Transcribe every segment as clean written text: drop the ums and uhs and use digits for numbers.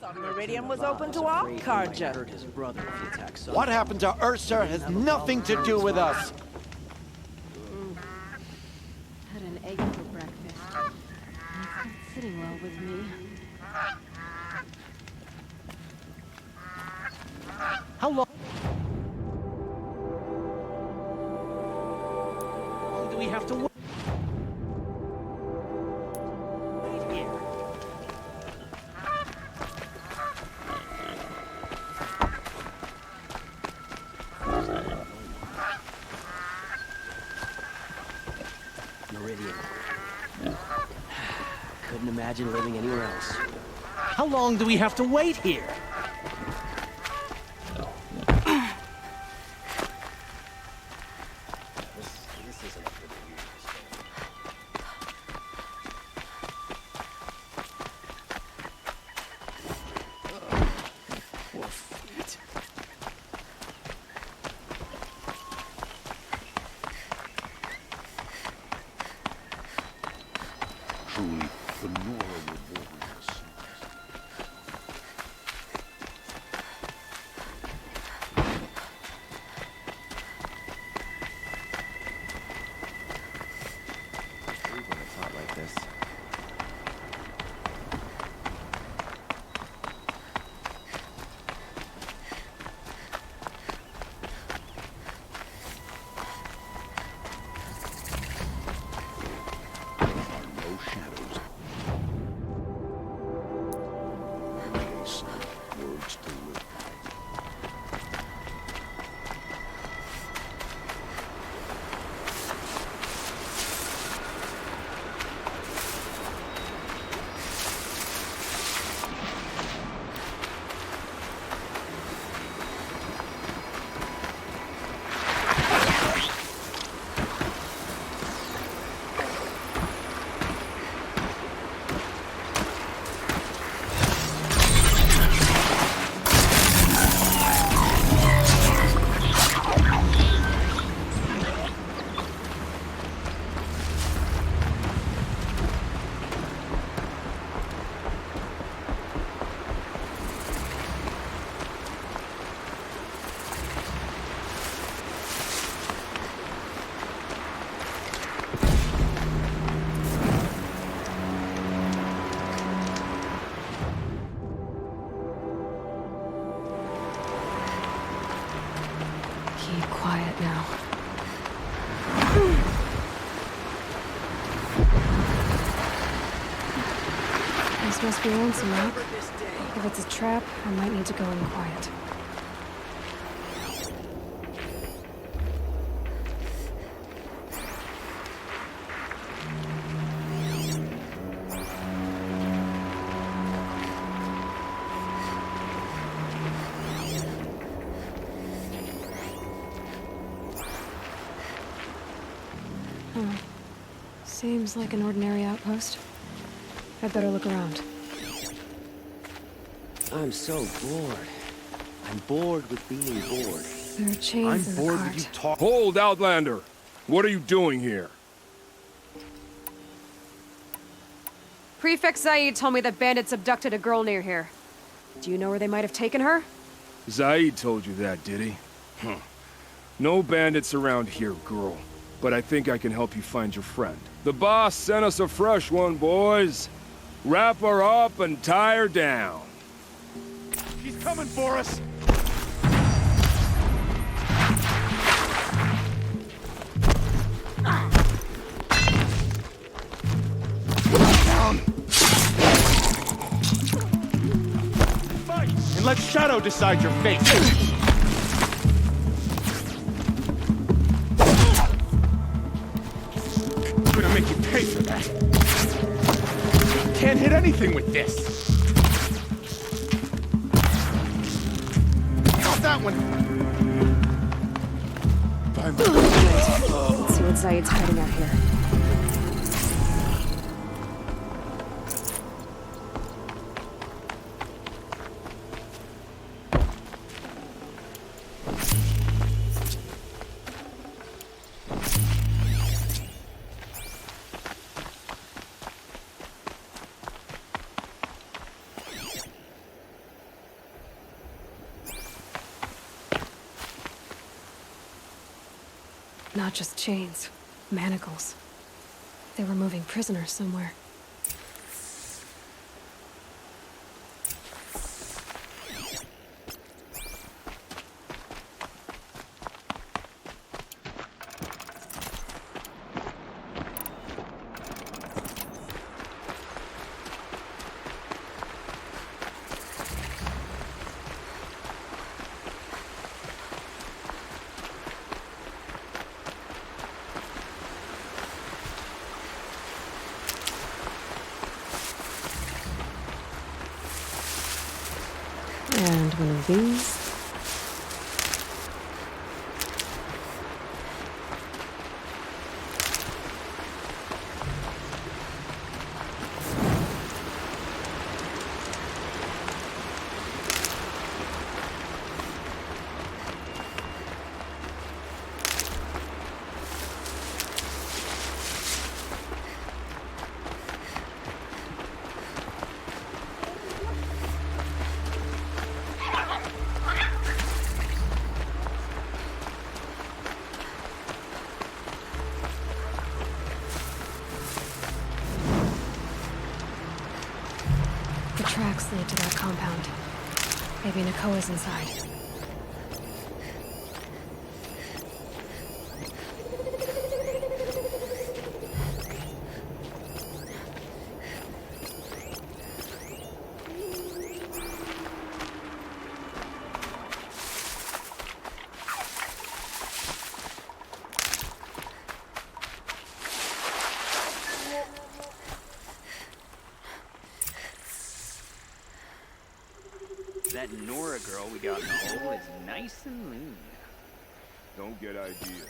Thought Meridian was open to all? Carja. What happened to Ursa has nothing to do with us. Had an egg for breakfast. It's not sitting well with me. How long do we have to wait? Meridian. Couldn't imagine living anywhere else. How long do we have to wait here? This isn't a good Poor feet. Truly, the Nora rewarding us. We would have thought like this. No shadows. Face, words to live by. Keep quiet now. This must be lonesome, Rock. If it's a trap, I might need to go in quiet. Seems like an ordinary outpost. I'd better look around. I'm so bored. I'm bored with being bored. There are chains in the Bored cart. with you talk. Hold, Outlander! What are you doing here? Prefect Zaid told me that bandits abducted a girl near here. Do you know where they might have taken her? Zaid told you that, did he? Huh. No bandits around here, girl. But I think I can help you find your friend. The boss sent us a fresh one, boys. Wrap her up and tie her down. He's coming for us. Down. Fight and let Shadow decide your fate. I'm gonna make you pay for that. Can't hit anything with this. Got that one. Let's see what Zaid's hiding out here. Not just chains, manacles. They were moving prisoners somewhere. And one of these. The tracks lead to that compound. Maybe Nakoa's inside. That Nora girl we got in the hole is nice and lean. Don't get ideas.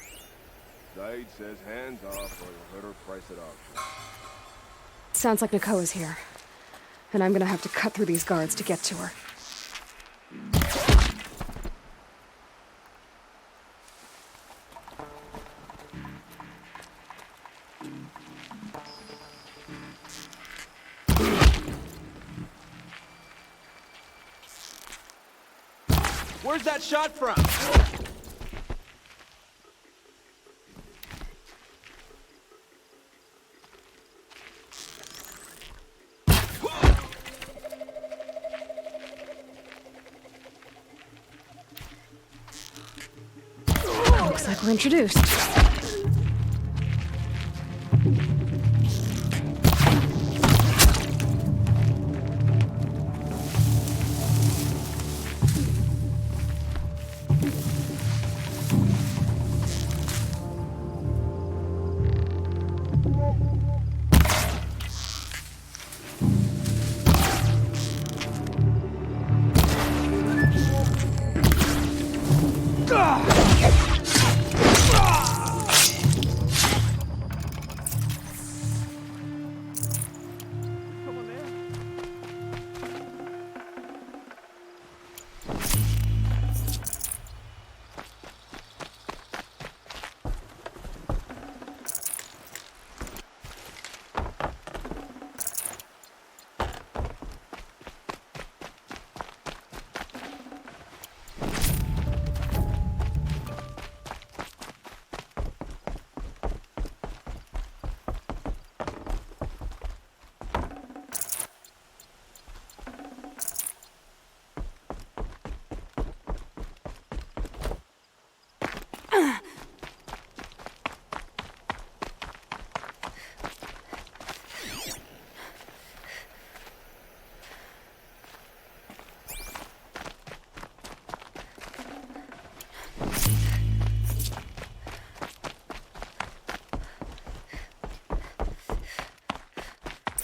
Zaid says hands off or you'll let her price it out. Sounds like Nakoa's here. And I'm gonna have to cut through these guards to get to her. Where's that shot from? Looks like we're introduced.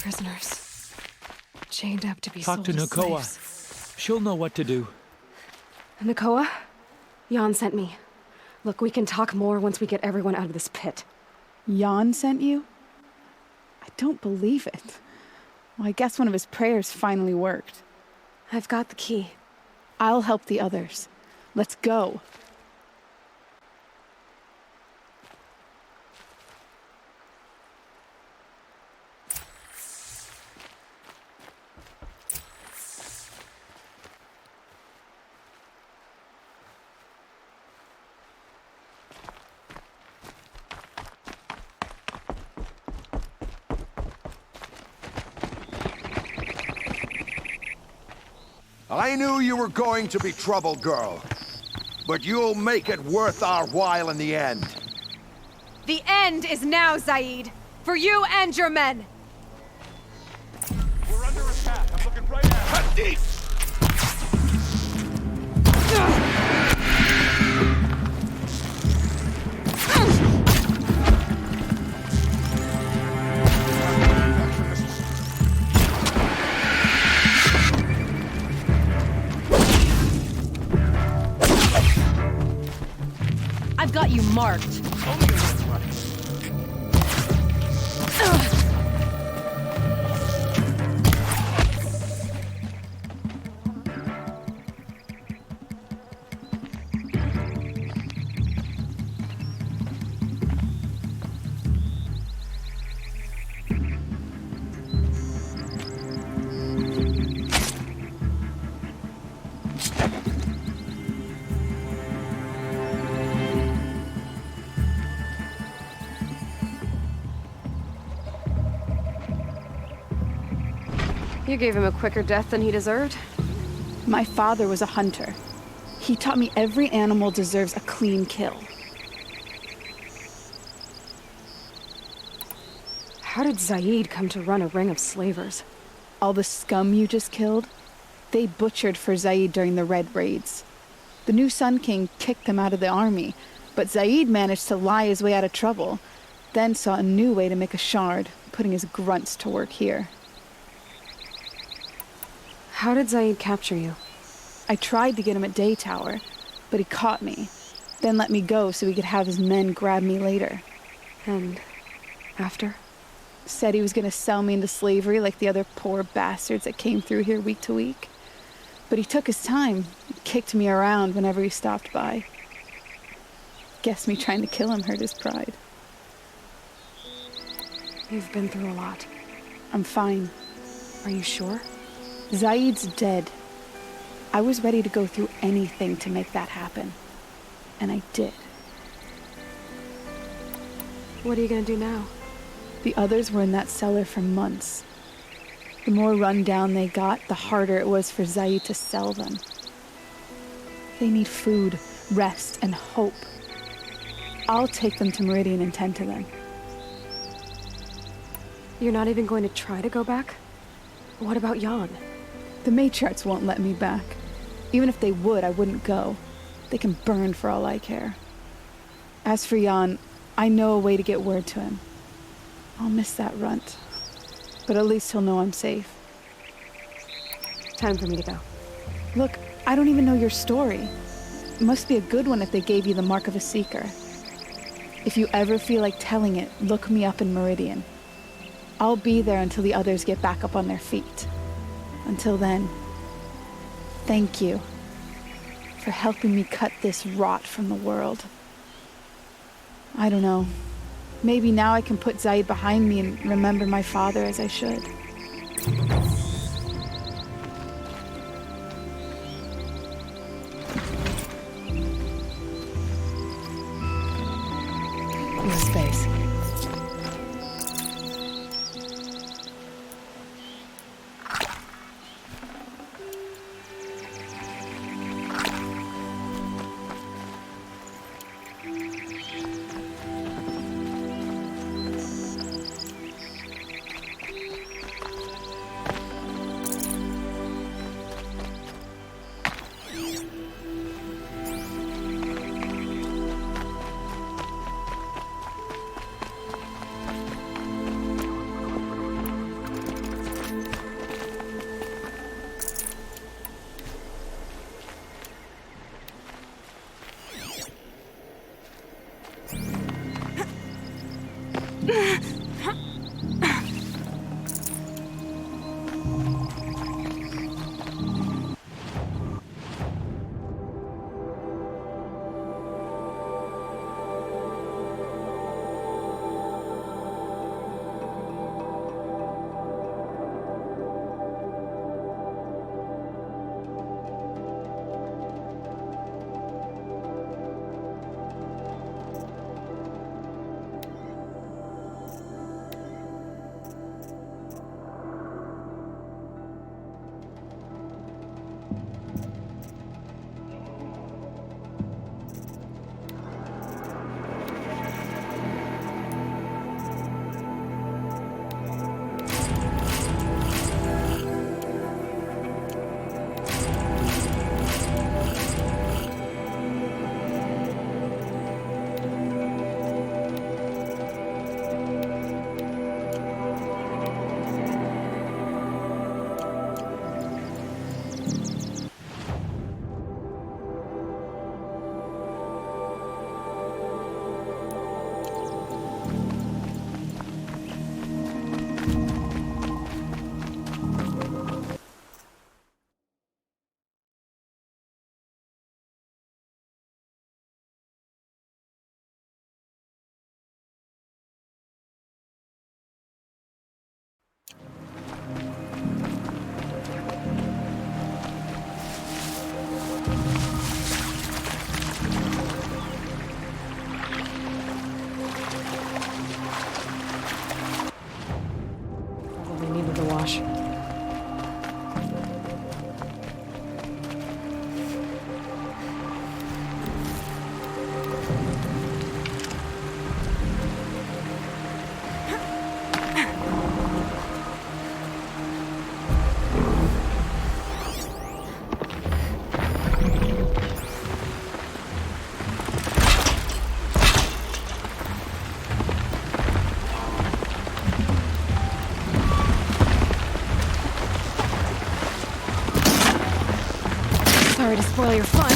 Prisoners. Chained up to be Talk sold to as Nakoa. slaves. She'll know what to do. Nakoa? Jan sent me. Look, we can talk more once we get everyone out of this pit. Jan sent you? I don't believe it. Well, I guess one of his prayers finally worked. I've got the key. I'll help the others. Let's go. I knew you were going to be trouble, girl. But you'll make it worth our while in the end. The end is now, Zaid. For you and your men. We're under attack. I'm looking right at it. Cut deep! I've got you marked. You gave him a quicker death than he deserved. My father was a hunter. He taught me every animal deserves a clean kill. How did Zaid come to run a ring of slavers? All the scum you just killed, they butchered for Zaid during the Red Raids. The new Sun King kicked them out of the army, but Zaid managed to lie his way out of trouble, then saw a new way to make a shard, putting his grunts to work here. How did Zaid capture you? I tried to get him at Day Tower, but he caught me, then let me go so he could have his men grab me later. And after? Said he was going to sell me into slavery like the other poor bastards that came through here week to week. But he took his time, kicked me around whenever he stopped by. Guess me trying to kill him hurt his pride. You've been through a lot. I'm fine. Are you sure? Zaid's dead. I was ready to go through anything to make that happen. And I did. What are you gonna do now? The others were in that cellar for months. The more run down they got, the harder it was for Zaid to sell them. They need food, rest, and hope. I'll take them to Meridian and tend to them. You're not even going to try to go back? What about Jan? The matriarchs won't let me back. Even if they would, I wouldn't go. They can burn for all I care. As for Jan, I know a way to get word to him. I'll miss that runt. But at least he'll know I'm safe. Time for me to go. Look, I don't even know your story. It must be a good one if they gave you the mark of a seeker. If you ever feel like telling it, look me up in Meridian. I'll be there until the others get back up on their feet. Until then, thank you for helping me cut this rot from the world. I don't know. Maybe now I can put Zaid behind me and remember my father as I should. Your space. Sorry to spoil your fun.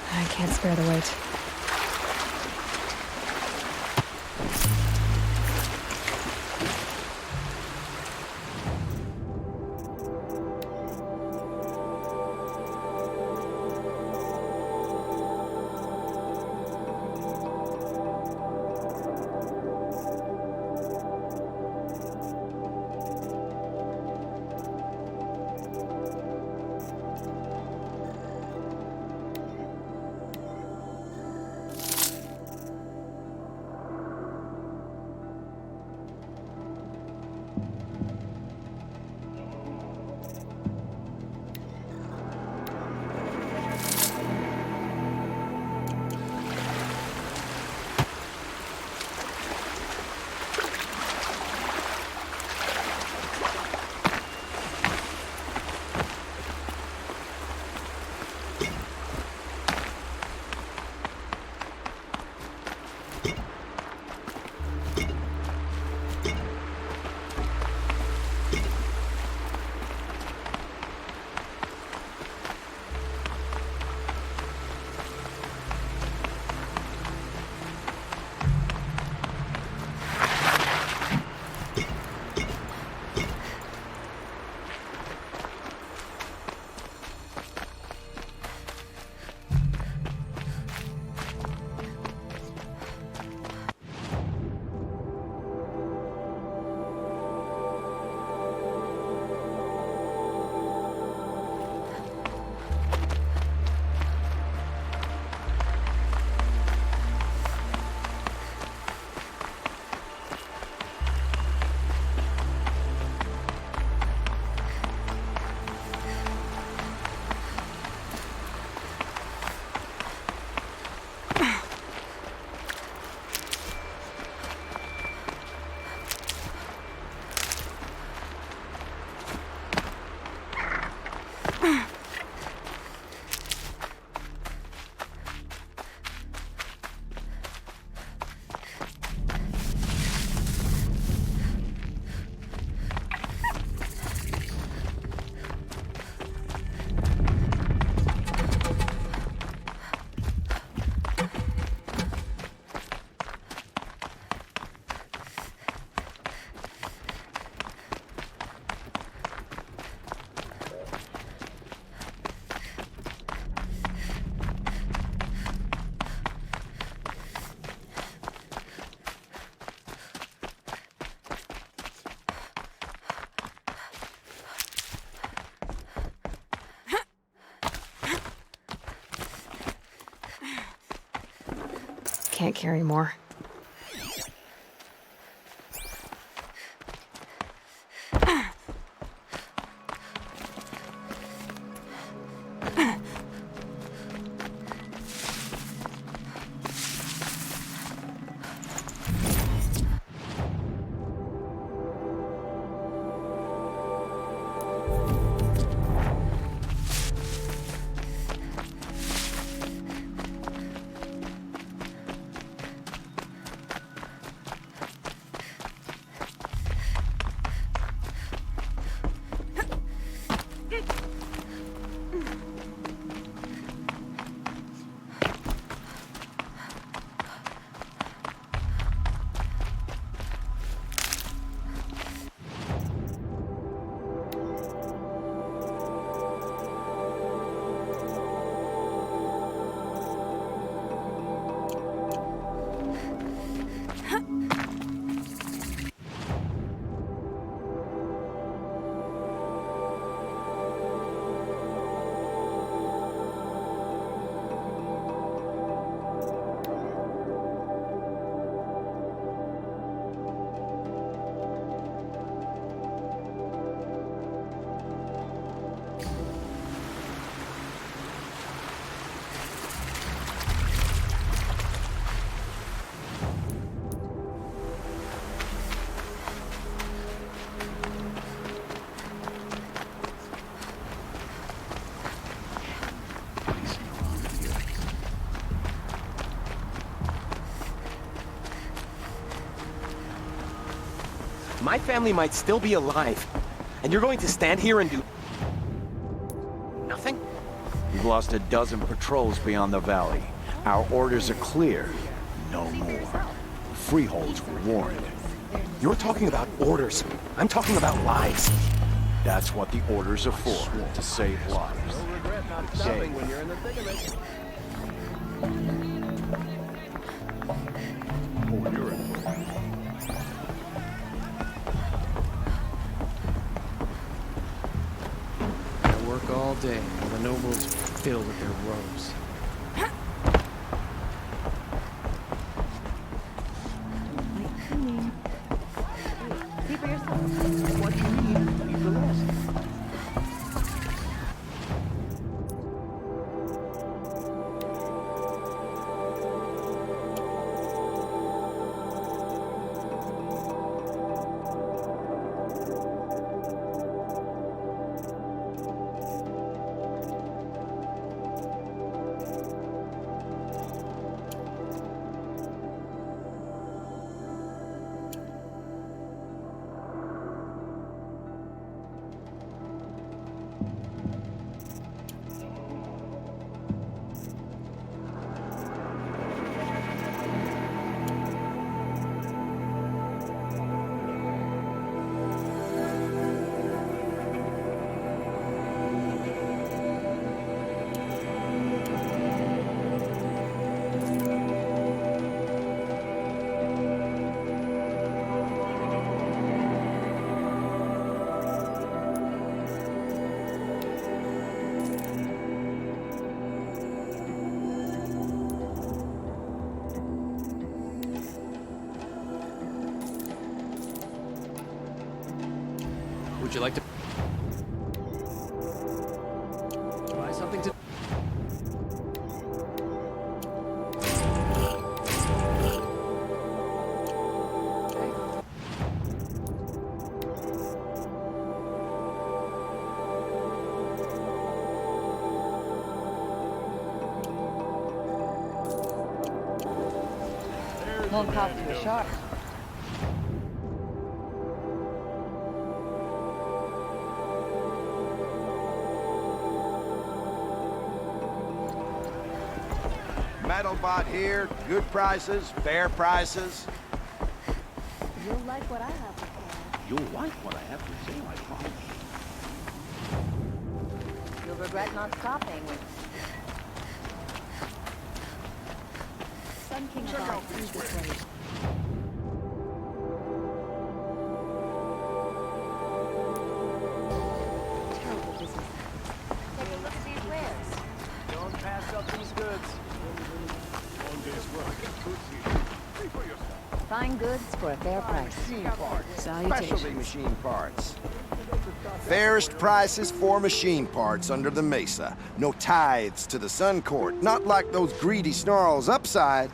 I can't spare the wait. Can't carry more. My family might still be alive. And you're going to stand here and do... nothing? We've lost a dozen patrols beyond the valley. Our orders are clear. No more. Freeholds were warned. You're talking about orders. I'm talking about lives. That's what the orders are for, to save lives. Okay. When you're in the thick of it. Oh, you're in. I work all day while the nobles fill with their robes. Would you like to buy something to... Won't cost you a shark. Metal bot here, good prices, fair prices. You'll like what I have to say. You'll like what I have to say, I promise. You'll regret not stopping. Sun King Check out through this this way. way. Terrible business. Take a look at these wares. Don't pass up these goods. One day's work. Pay for yourself. Fine goods for a fair price. Machine parts, specialty Salutations. machine parts. Fairest prices for machine parts under the mesa. No tithes to the Sun Court, not like those greedy snarls upside.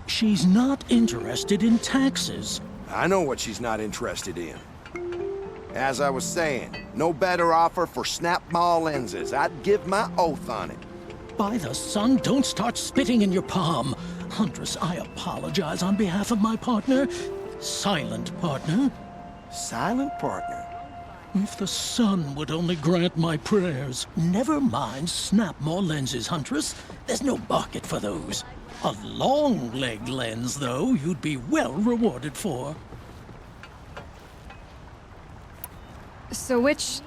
She's not interested in taxes. I know what she's not interested in. As I was saying, no better offer for snap-maw lenses. I'd give my oath on it. By the sun, don't start spitting in your palm. Huntress, I apologize on behalf of my partner. Silent partner. Silent partner. If the sun would only grant my prayers. Never mind snap-maw lenses, Huntress. There's no market for those. A long-leg lens, though, you'd be well rewarded for. So which,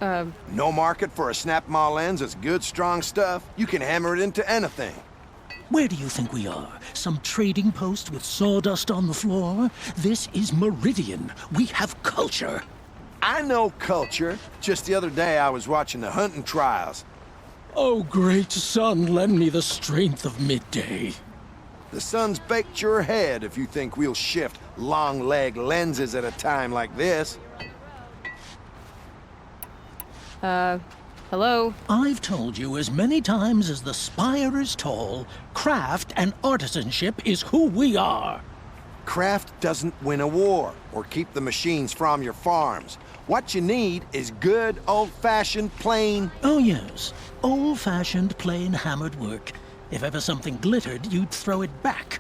No market for a snap-maw lens is good, strong stuff. You can hammer it into anything. Where do you think we are? Some trading post with sawdust on the floor? This is Meridian. We have culture. I know culture. Just the other day I was watching the hunting trials. Oh, great sun, lend me the strength of midday. The sun's baked your head if you think we'll shift long-leg lenses at a time like this. hello? I've told you as many times as the spire is tall, craft and artisanship is who we are. Craft doesn't win a war or keep the machines from your farms. What you need is good, old-fashioned, plain... Oh, yes. Old-fashioned, plain hammered work. If ever something glittered, you'd throw it back.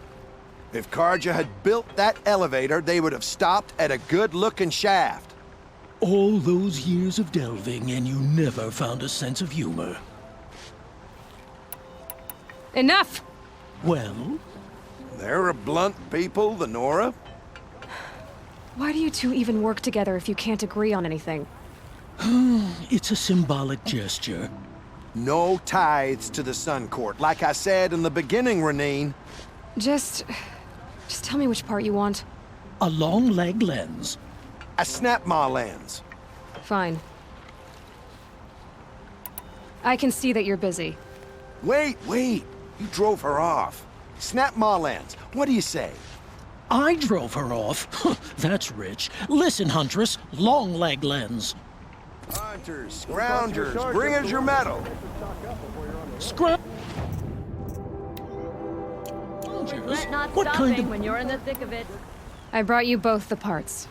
If Karja had built that elevator, they would have stopped at a good-looking shaft. All those years of delving, and you never found a sense of humor. Enough! Well, They're a blunt people, the Nora. Why do you two even work together if you can't agree on anything? it's a symbolic gesture. No tithes to the Sun Court, like I said in the beginning, Renine. Just tell me which part you want. A long leg lens. A snap-maw lens. Fine. I can see that you're busy. Wait. You drove her off. Snap-maw lens. What do you say? I drove her off. That's rich. Listen, Huntress, long leg lens. Hunters, scroungers, bring us your medal. Regret not What stopping kind of... when you're in the thick of it. I brought you both the parts.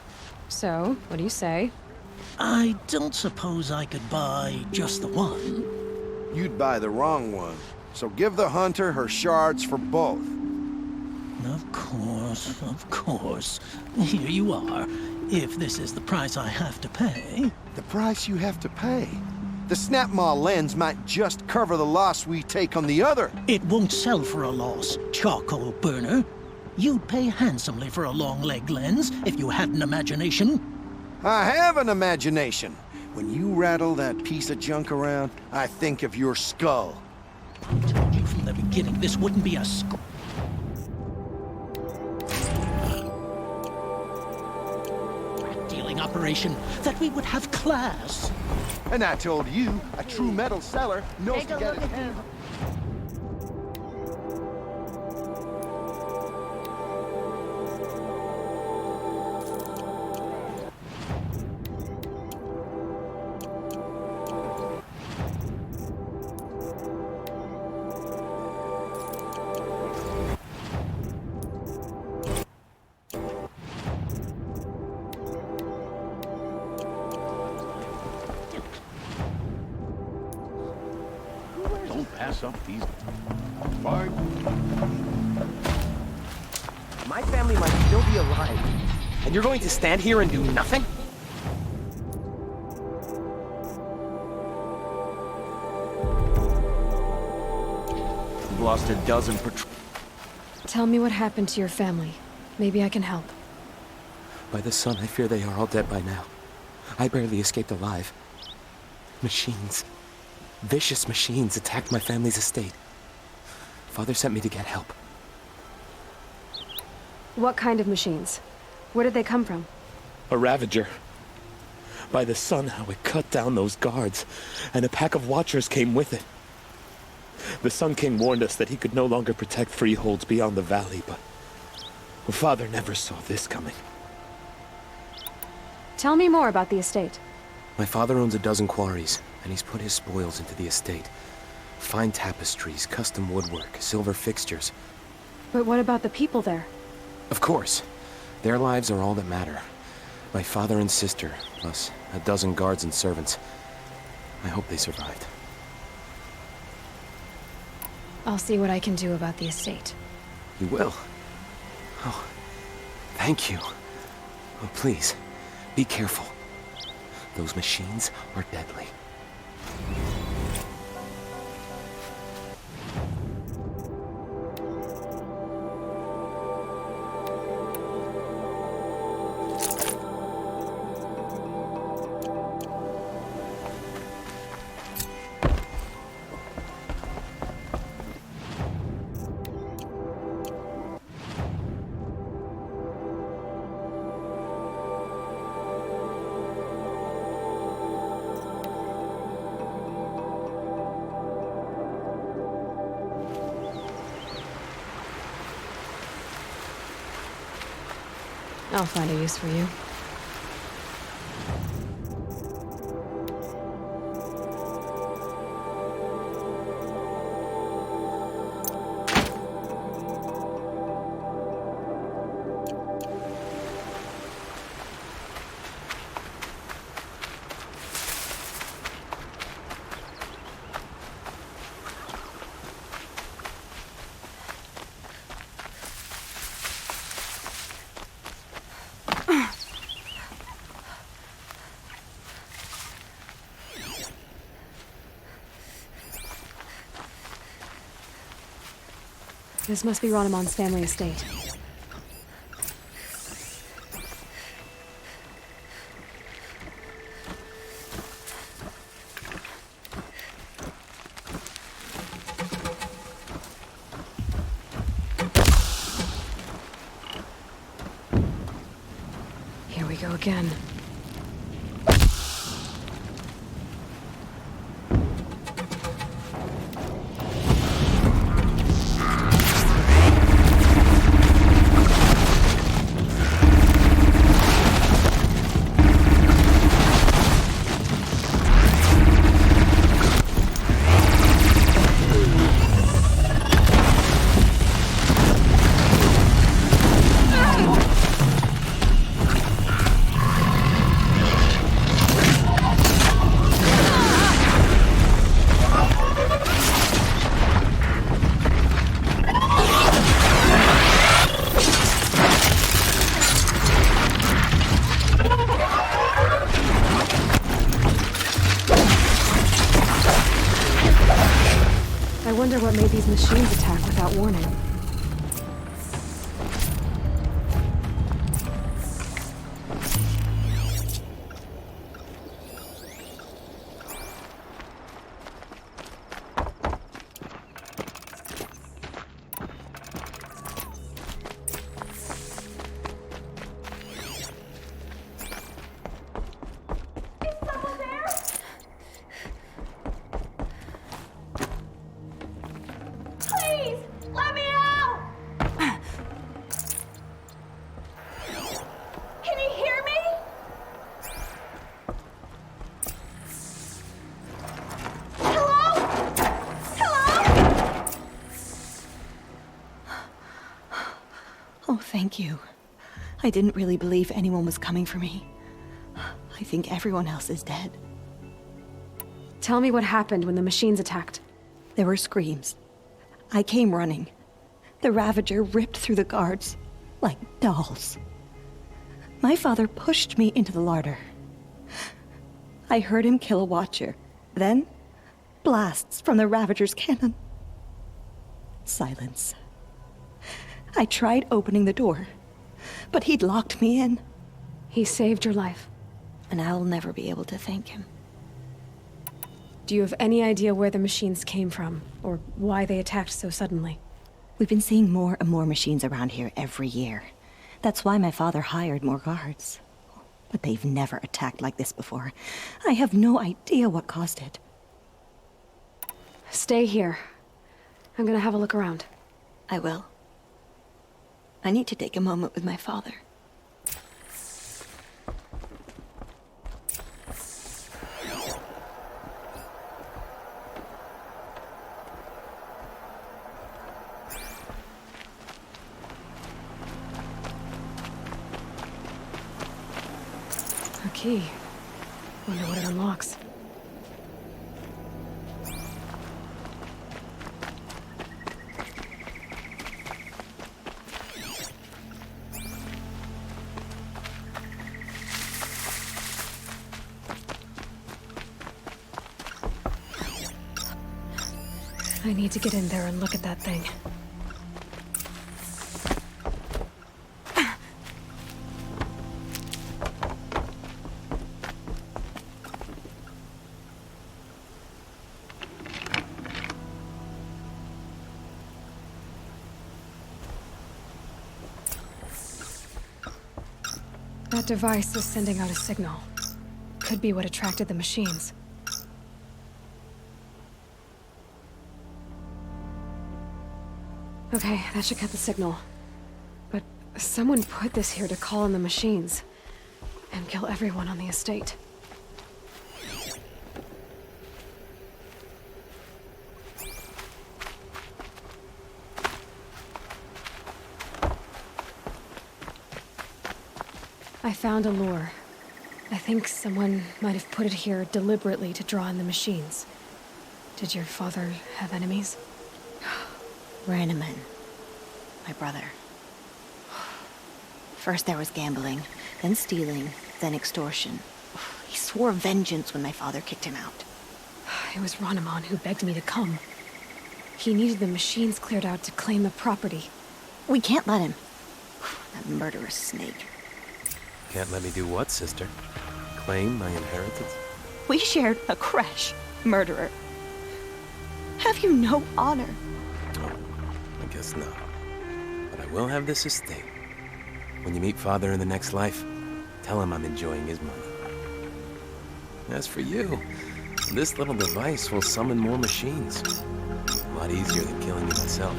So, what do you say? I don't suppose I could buy just the one. You'd buy the wrong one. So give the hunter her shards for both. Of course. Here you are. If this is the price I have to pay. The price you have to pay? The snap-maw lens might just cover the loss we take on the other. It won't sell for a loss, charcoal burner. You'd pay handsomely for a long leg lens if you had an imagination. I have an imagination. When you rattle that piece of junk around, I think of your skull. I told you from the beginning this wouldn't be a dealing operation, that we would have class. And I told you, a true metal seller knows Take to a get look his at hands. Don't pass up these. Fine. My family might still be alive. And you're going to stand here and do nothing? We've lost a dozen patrol. Tell me what happened to your family. Maybe I can help. By the sun, I fear they are all dead by now. I barely escaped alive. Machines. Vicious machines attacked my family's estate. Father sent me to get help. What kind of machines? Where did they come from? A Ravager. By the sun, how it cut down those guards, and a pack of watchers came with it. The Sun King warned us that he could no longer protect freeholds beyond the valley, but Father never saw this coming. Tell me more about the estate. My father owns a dozen quarries, and he's put his spoils into the estate. Fine tapestries, custom woodwork, silver fixtures. But what about the people there? Of course. Their lives are all that matter. My father and sister, plus a dozen guards and servants. I hope they survived. I'll see what I can do about the estate. You will? Oh, thank you. Oh, please, be careful. Those machines are deadly. I'll find a use for you. This must be Ronamon's family estate. Here we go again. I wonder what made these machines attack without warning. Oh, thank you. I didn't really believe anyone was coming for me. I think everyone else is dead. Tell me what happened when the machines attacked. There were screams. I came running. The Ravager ripped through the guards like dolls. My father pushed me into the larder. I heard him kill a watcher. Then, blasts from the Ravager's cannon. Silence. I tried opening the door, but he'd locked me in. He saved your life. And I'll never be able to thank him. Do you have any idea where the machines came from, or why they attacked so suddenly? We've been seeing more and more machines around here every year. That's why my father hired more guards. But they've never attacked like this before. I have no idea what caused it. Stay here. I'm gonna have a look around. I will. I need to take a moment with my father. A key. Wonder what it unlocks. I need to get in there and look at that thing. That device is sending out a signal. Could be what attracted the machines. Okay, that should cut the signal. But someone put this here to call in the machines and kill everyone on the estate. I found a lure. I think someone might have put it here deliberately to draw in the machines. Did your father have enemies? Ranaman, my brother. First there was gambling, then stealing, then extortion. He swore vengeance when my father kicked him out. It was Ronaman who begged me to come. He needed the machines cleared out to claim the property. We can't let him. That murderous snake. Can't let me do what, sister? Claim my inheritance? We shared a creche, murderer. Have you no honor? Oh, I guess not. But I will have this estate. When you meet Father in the next life, tell him I'm enjoying his money. As for you, this little device will summon more machines. A lot easier than killing you myself.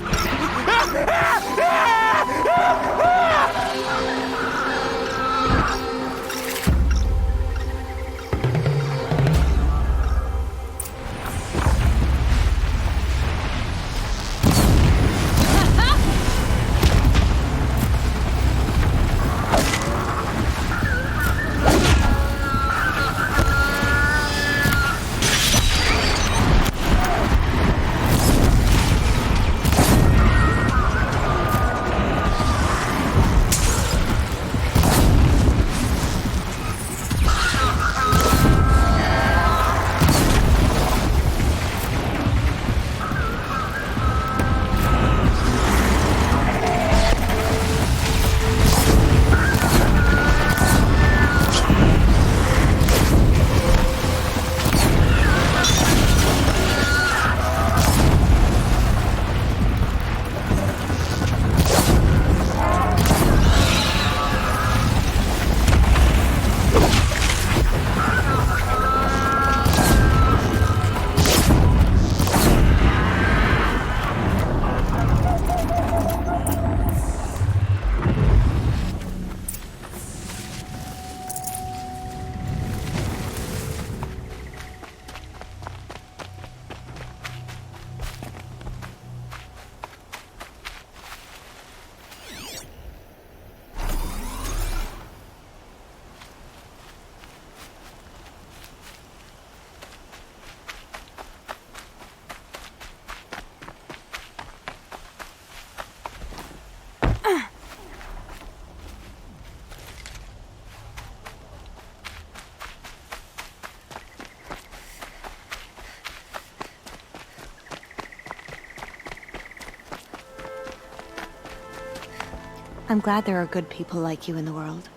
I'm glad there are good people like you in the world.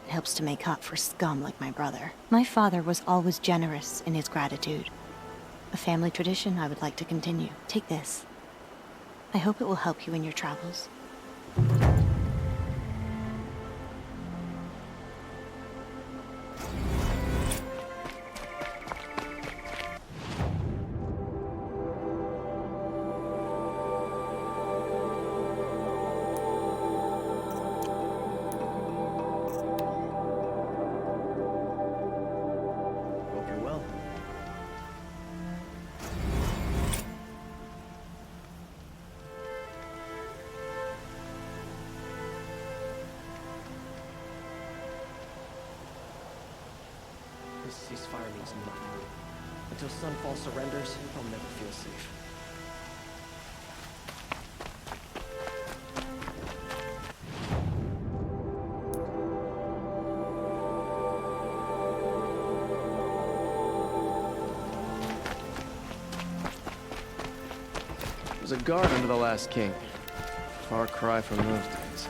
It helps to make up for scum like my brother. My father was always generous in his gratitude. A family tradition I would like to continue. Take this. I hope it will help you in your travels. This ceasefire means nothing. Until Sunfall surrenders, I'll never feel safe. There was a guard under the last king. Far cry from those days.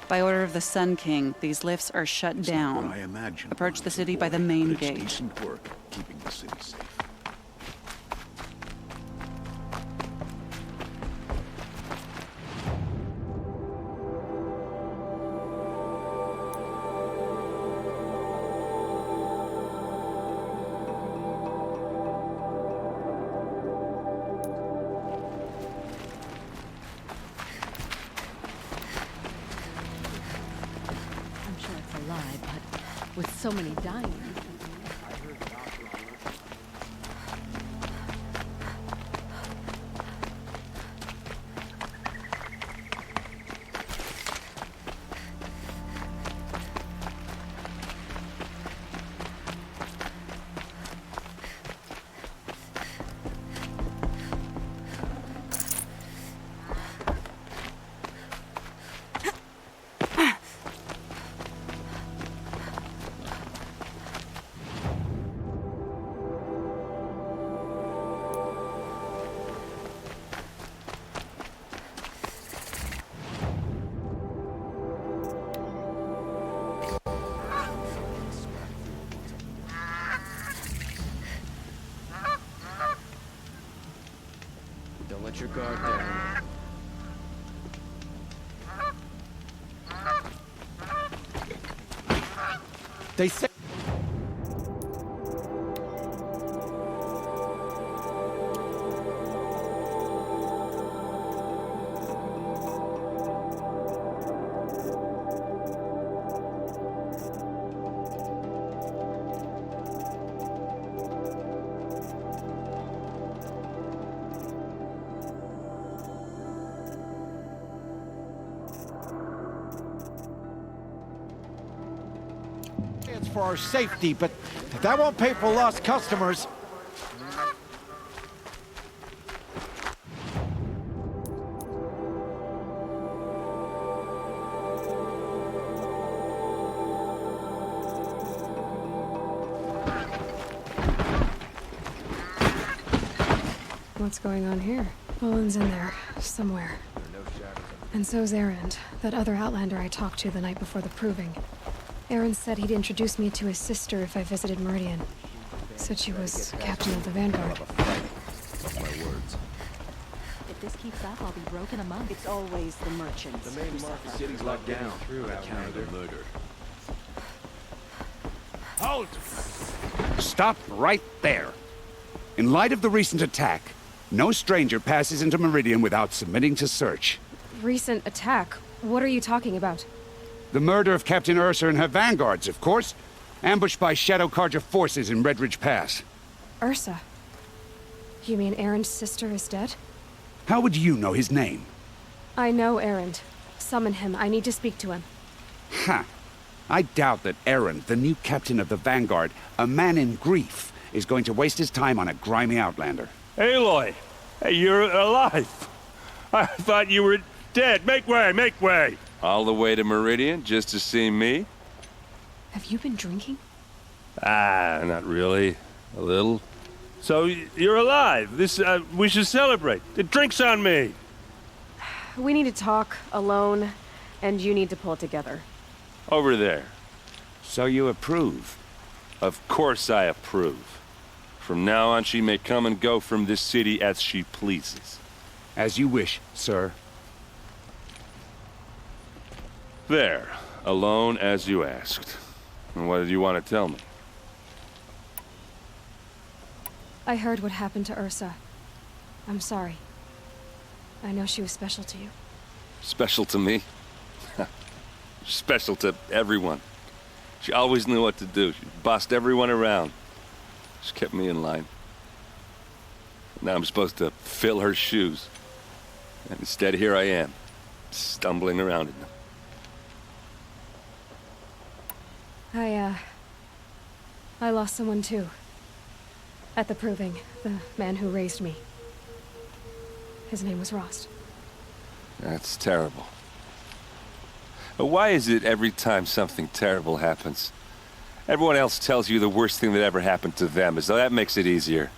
By order of the Sun King, these lifts are shut down. I imagine. Approach the city by the main It's gate. decent work keeping the city safe. With so many dying. your guard down. They say... It's for our safety, but that won't pay for lost customers. What's going on here? Olin's in there, somewhere. And so's Erend, that other Outlander I talked to the night before the proving. Erend said he'd introduce me to his sister if I visited Meridian. Said she was captain of the Vanguard. My words. If this keeps up, I'll be broken among. It's always the merchants. The main market city's locked down through Outlander. Murder. Halt! Stop right there. In light of the recent attack, no stranger passes into Meridian without submitting to search. Recent attack? What are you talking about? The murder of Captain Ursa and her vanguards, of course. Ambushed by Shadow Carja forces in Redridge Pass. Ursa? You mean Erend's sister is dead? How would you know his name? I know Erend. Summon him. I need to speak to him. Ha! I doubt that Erend, the new captain of the Vanguard, a man in grief, is going to waste his time on a grimy Outlander. Aloy! Hey, you're alive! I thought you were dead. Make way, make way! All the way to Meridian just to see me? Have you been drinking? Ah, not really. A little. So, you're alive. We should celebrate. The drink's on me! We need to talk, alone, and you need to pull it together. Over there. So you approve? Of course I approve. From now on, she may come and go from this city as she pleases. As you wish, sir. There. Alone as you asked. And what did you want to tell me? I heard what happened to Ursa. I'm sorry. I know she was special to you. Special to me? Special to everyone. She always knew what to do. She bossed everyone around. She kept me in line. Now I'm supposed to fill her shoes. And instead, here I am, stumbling around in them. I lost someone too. At the proving, the man who raised me. His name was Rost. That's terrible. But why is it every time something terrible happens, everyone else tells you the worst thing that ever happened to them, as though that makes it easier?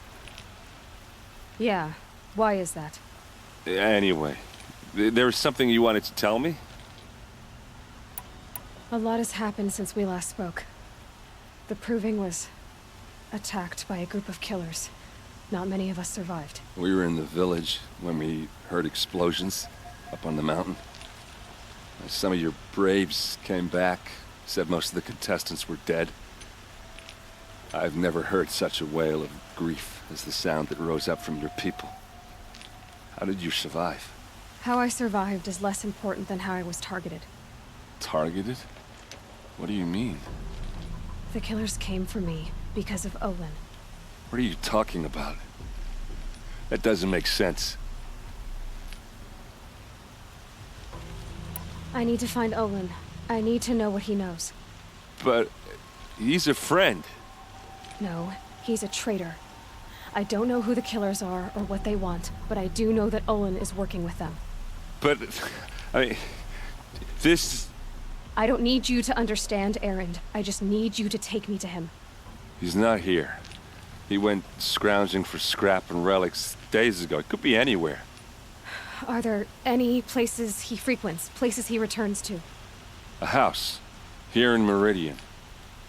Yeah, why is that? Anyway, there was something you wanted to tell me? A lot has happened since we last spoke. The proving was attacked by a group of killers. Not many of us survived. We were in the village when we heard explosions up on the mountain. Some of your braves came back, said most of the contestants were dead. I've never heard such a wail of grief as the sound that rose up from your people. How did you survive? How I survived is less important than how I was targeted. Targeted? What do you mean? The killers came for me because of Olin. What are you talking about? That doesn't make sense. I need to find Olin. I need to know what he knows. But he's a friend. No, he's a traitor. I don't know who the killers are or what they want, but I do know that Olin is working with them. But, I mean, this... I don't need you to understand, Erend. I just need you to take me to him. He's not here. He went scrounging for scrap and relics days ago. It could be anywhere. Are there any places he frequents, places he returns to? A house. Here in Meridian.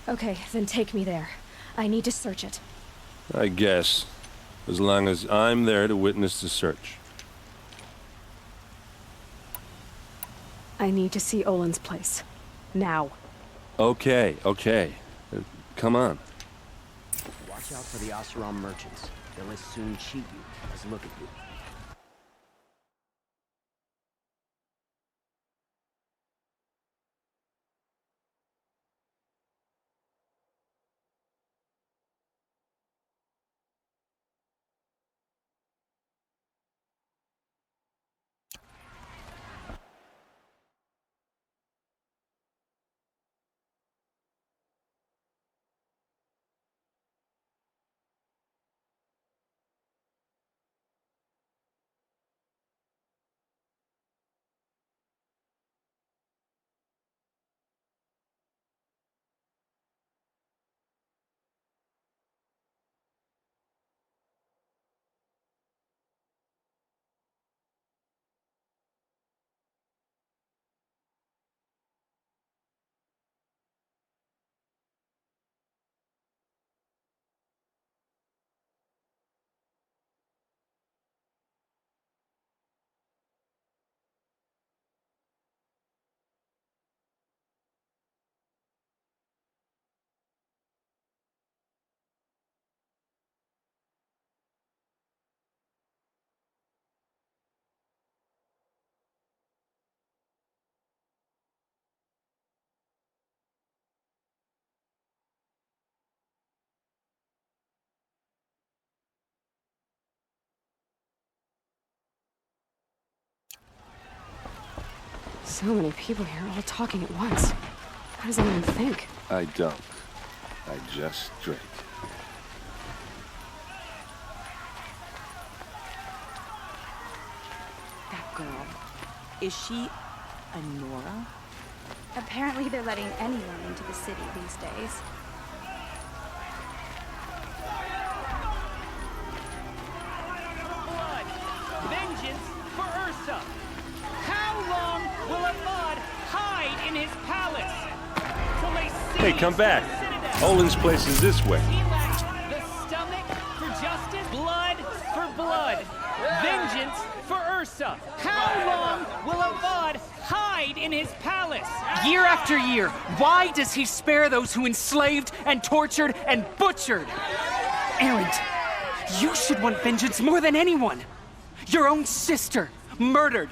Okay, then take me there. I need to search it. I guess. As long as I'm there to witness the search. I need to see Olin's place. Now. Okay. Come on. Watch out for the Oseram merchants. They'll as soon cheat you as look at you. So many people here, all talking at once. How does anyone think? I don't. I just drink. That girl. Is she a Nora? Apparently they're letting anyone into the city these days. Blood! Vengeance for Ursa! How long will Ahmad hide in his palace? Till they see Hey, come back. Olin's place is this way. he lacks the stomach for justice, blood for blood. Vengeance for Ursa. How long will Ahmad hide in his palace? Year after year, why does he spare those who enslaved and tortured and butchered? Erend, you should want vengeance more than anyone. Your own sister, murdered,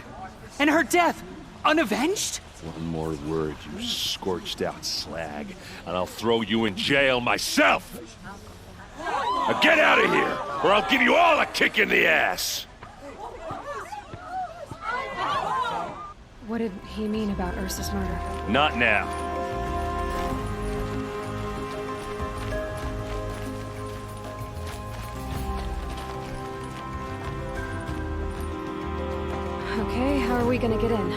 and her death, unavenged? One more word, you scorched out slag, and I'll throw you in jail myself! Now get out of here, or I'll give you all a kick in the ass! What did he mean about Ursa's murder? Not now. Okay, how are we gonna get in?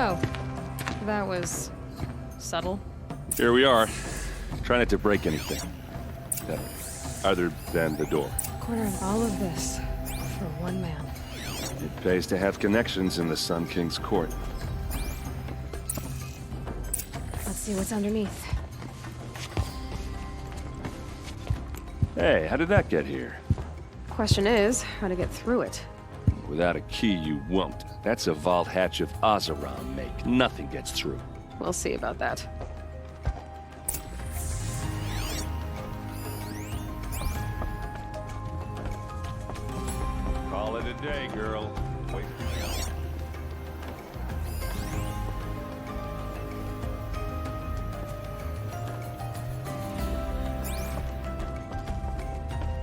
Oh, that was subtle. Here we are. Try not to break anything. Other than the door. Corner of all of this for one man. It pays to have connections in the Sun King's court. Let's see what's underneath. Hey, how did that get here? Question is, how to get through it. Without a key, you won't. That's a vault hatch of Oseram make. Nothing gets through. We'll see about that. Call it a day, girl. Wait.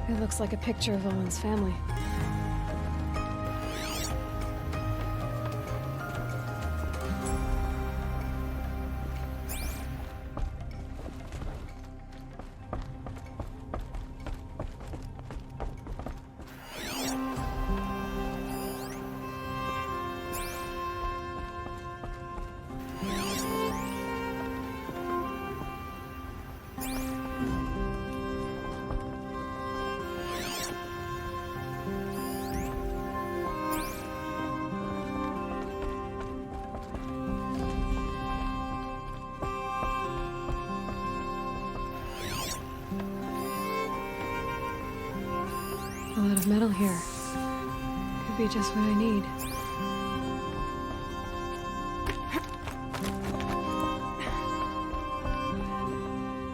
It looks like a picture of Olin's family. A lot of metal here. Could Could be just what I need.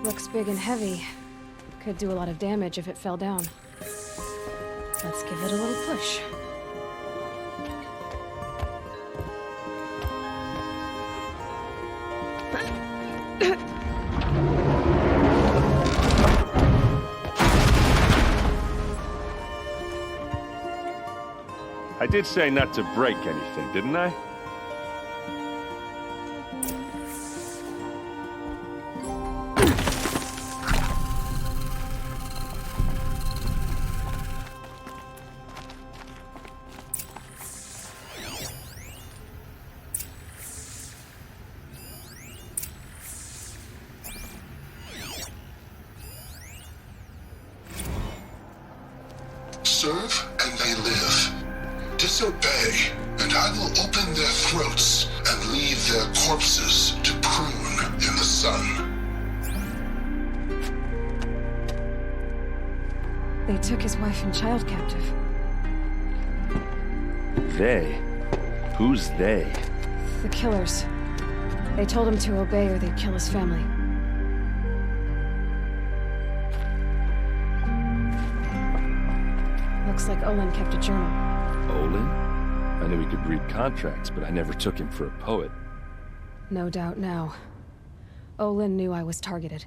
Looks big and heavy. Could do a lot of damage if it fell down. Let's give it a little push. I did say not to break anything, didn't I? Serve and they live. Disobey, and I will open their throats and leave their corpses to prune in the sun. They took his wife and child captive. They? Who's they? The killers. They told him to obey or they'd kill his family. Looks like Olin kept a journal. Olin? I knew he could read contracts, but I never took him for a poet. No doubt now. Olin knew I was targeted.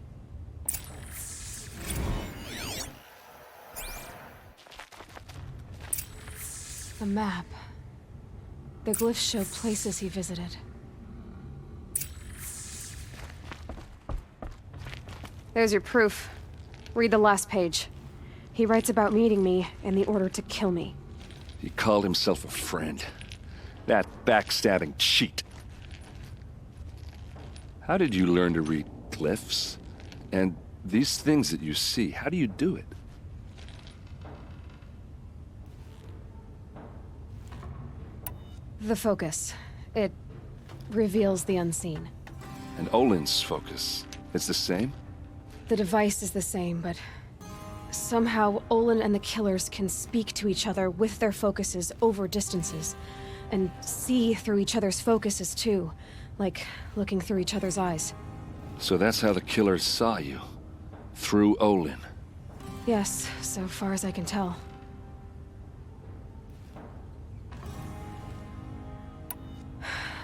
The map. The glyphs show places he visited. There's your proof. Read the last page. He writes about meeting me and the order to kill me. He called himself a friend. That backstabbing cheat. How did you learn to read glyphs? And these things that you see, how do you do it? The focus. It reveals the unseen. And Olin's focus, it's the same? The device is the same, but somehow Olin and the killers can speak to each other with their focuses over distances, and see through each other's focuses too, like looking through each other's eyes. So that's how the killers saw you? Through Olin? Yes, so far as I can tell.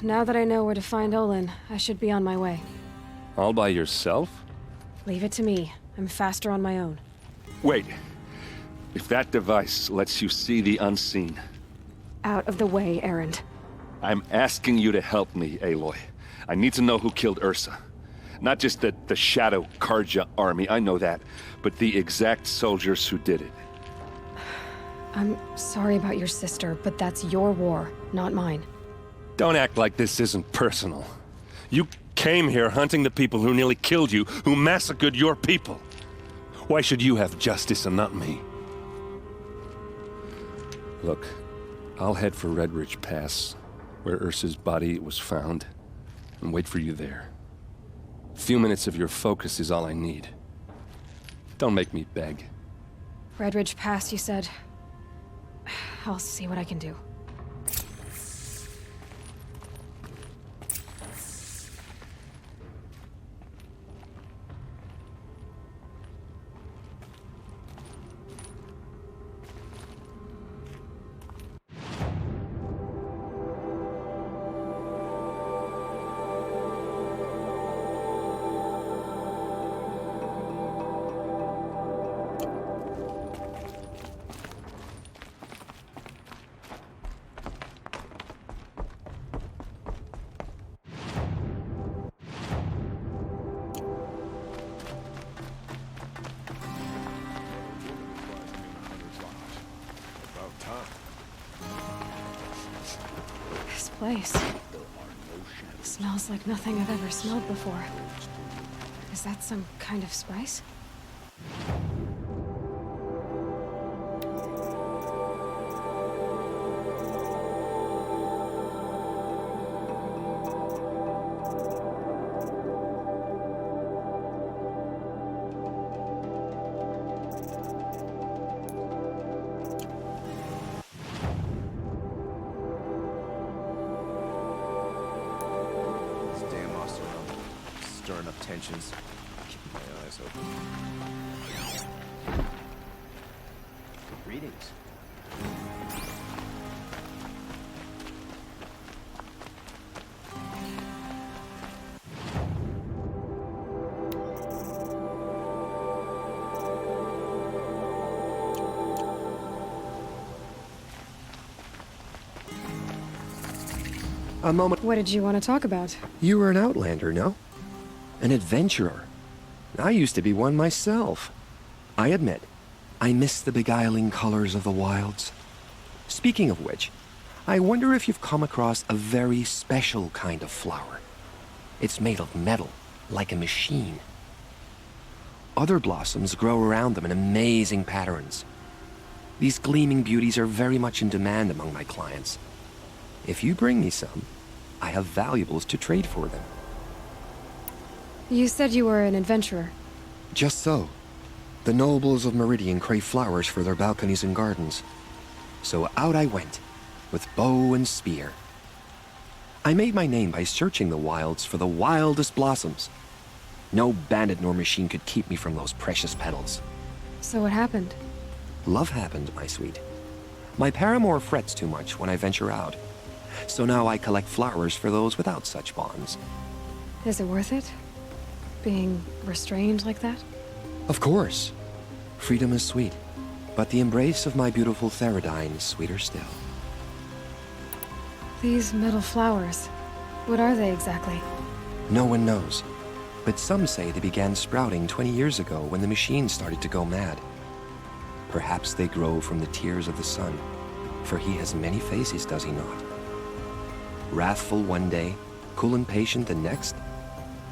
Now that I know where to find Olin, I should be on my way. All by yourself? Leave it to me. I'm faster on my own. Wait. If that device lets you see the unseen... Out of the way, Erend. I'm asking you to help me, Aloy. I need to know who killed Ursa. Not just the Shadow Karja army, I know that, but the exact soldiers who did it. I'm sorry about your sister, but that's your war, not mine. Don't act like this isn't personal. You came here hunting the people who nearly killed you, who massacred your people. Why should you have justice and not me? Look, I'll head for Red Ridge Pass, where Ursa's body was found, and wait for you there. A few minutes of your focus is all I need. Don't make me beg. Red Ridge Pass, you said? I'll see what I can do. This place smells like nothing I've ever smelled before. Is that some kind of spice? intentions. Keep my eyes open. Greetings. A moment. What did you want to talk about? You were an outlander, no? An adventurer. I used to be one myself. I admit, I miss the beguiling colors of the wilds. Speaking of which, I wonder if you've come across a very special kind of flower. It's made of metal, like a machine. Other blossoms grow around them in amazing patterns. These gleaming beauties are very much in demand among my clients. If you bring me some, I have valuables to trade for them. You said you were an adventurer. Just so. The nobles of Meridian crave flowers for their balconies and gardens. So out I went, with bow and spear. I made my name by searching the wilds for the wildest blossoms. No bandit nor machine could keep me from those precious petals. So what happened? Love happened, my sweet. My paramour frets too much when I venture out. So now I collect flowers for those without such bonds. Is it worth it? Being restrained like that? Of course. Freedom is sweet, but the embrace of my beautiful Theridine is sweeter still. These metal flowers, what are they exactly? No one knows, but some say they began sprouting 20 years ago when the machine started to go mad. Perhaps they grow from the tears of the sun, for he has many faces, does he not? Wrathful one day, cool and patient the next.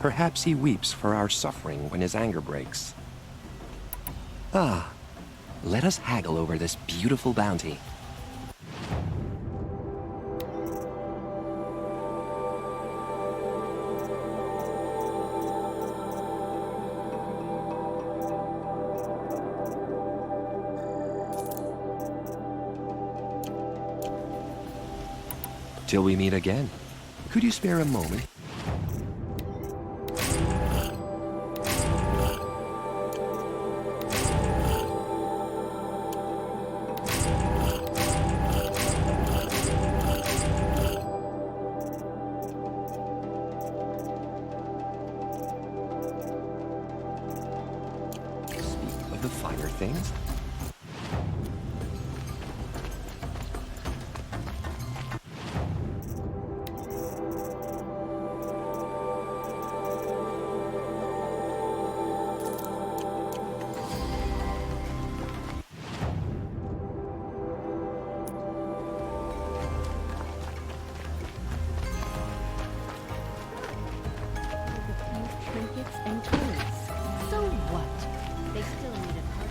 Perhaps he weeps for our suffering when his anger breaks. Ah, let us haggle over this beautiful bounty. Till we meet again. Could you spare a moment? Speak of the finer things. Trinkets and toys. So what? They still need a part.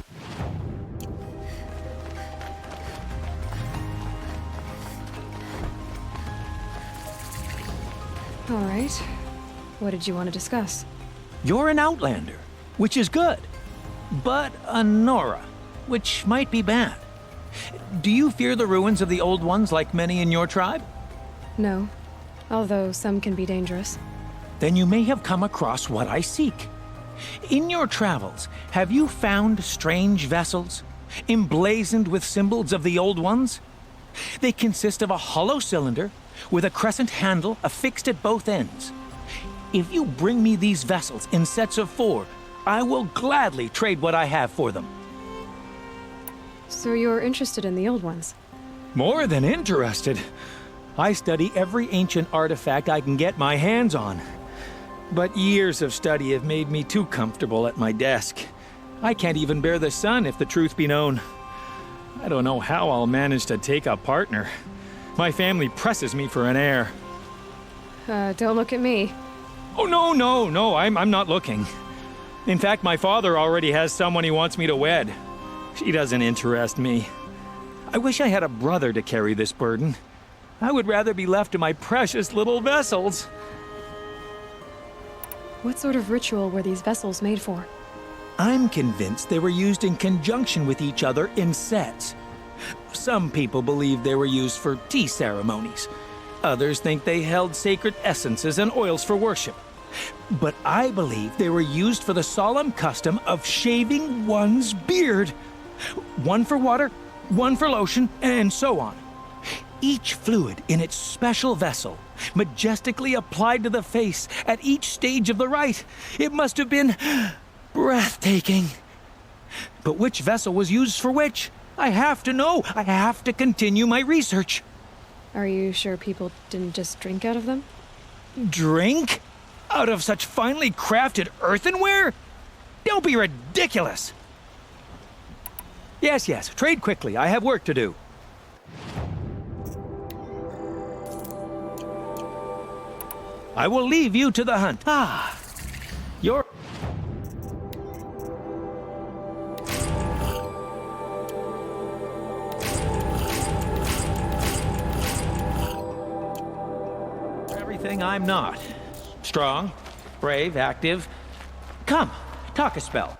All right. What did you want to discuss? You're an outlander, which is good. But a Nora, which might be bad. Do you fear the ruins of the Old Ones like many in your tribe? No, although some can be dangerous. Then you may have come across what I seek. In your travels, have you found strange vessels, emblazoned with symbols of the Old Ones? They consist of a hollow cylinder with a crescent handle affixed at both ends. If you bring me these vessels in sets of 4, I will gladly trade what I have for them. So you're interested in the Old Ones? More than interested. I study every ancient artifact I can get my hands on. But years of study have made me too comfortable at my desk. I can't even bear the sun, if the truth be known. I don't know how I'll manage to take a partner. My family presses me for an heir. Don't look at me. Oh, no, I'm not looking. In fact, my father already has someone he wants me to wed. She doesn't interest me. I wish I had a brother to carry this burden. I would rather be left to my precious little vessels. What sort of ritual were these vessels made for? I'm convinced they were used in conjunction with each other in sets. Some people believe they were used for tea ceremonies. Others think they held sacred essences and oils for worship. But I believe they were used for the solemn custom of shaving one's beard. One for water, one for lotion, and so on. Each fluid in its special vessel, majestically applied to the face at each stage of the rite. It must have been breathtaking. But which vessel was used for which? I have to know. I have to continue my research. Are you sure people didn't just drink out of them? Drink? Out of such finely crafted earthenware? Don't be ridiculous. Yes, trade quickly. I have work to do. I will leave you to the hunt. You're... Everything I'm not. Strong, brave, active. Come, talk a spell.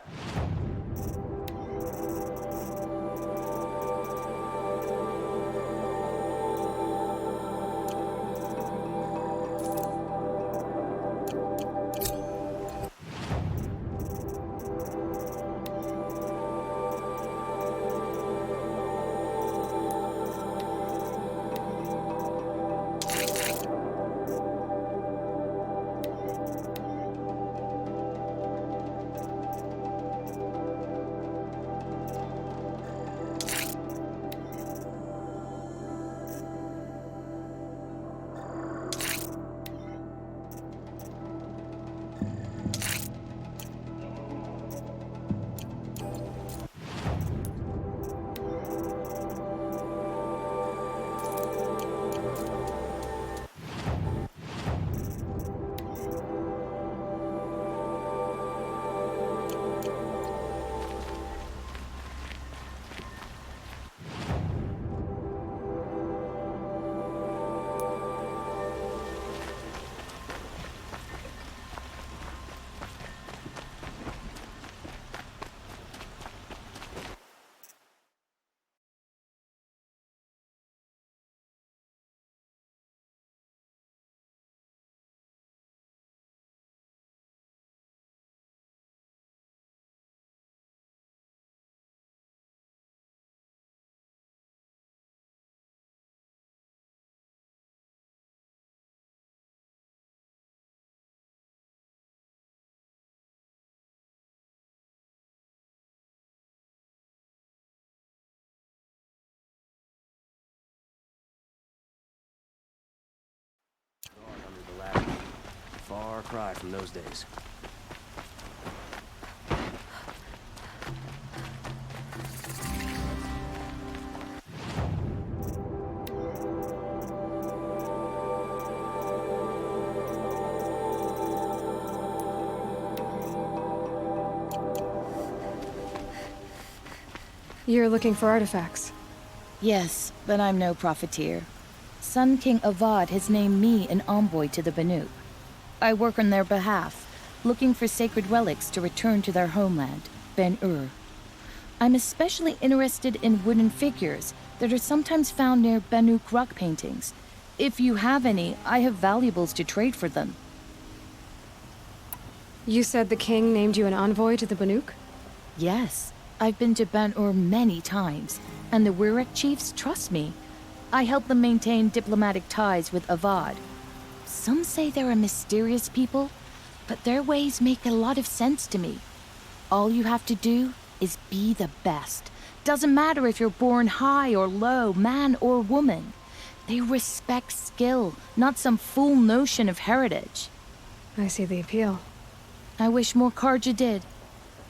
Far cry from those days. You're looking for artifacts. Yes, but I'm no profiteer. Sun King Avad has named me an envoy to the Banuk. I work on their behalf, looking for sacred relics to return to their homeland, Ben-Ur. I'm especially interested in wooden figures that are sometimes found near Banuk rock paintings. If you have any, I have valuables to trade for them. You said the king named you an envoy to the Banuk? Yes, I've been to Ben-Ur many times, and the Wirek chiefs trust me. I help them maintain diplomatic ties with Avad. Some say they're a mysterious people, but their ways make a lot of sense to me. All you have to do is be the best. Doesn't matter if you're born high or low, man or woman. They respect skill, not some fool notion of heritage. I see the appeal. I wish more Karja did.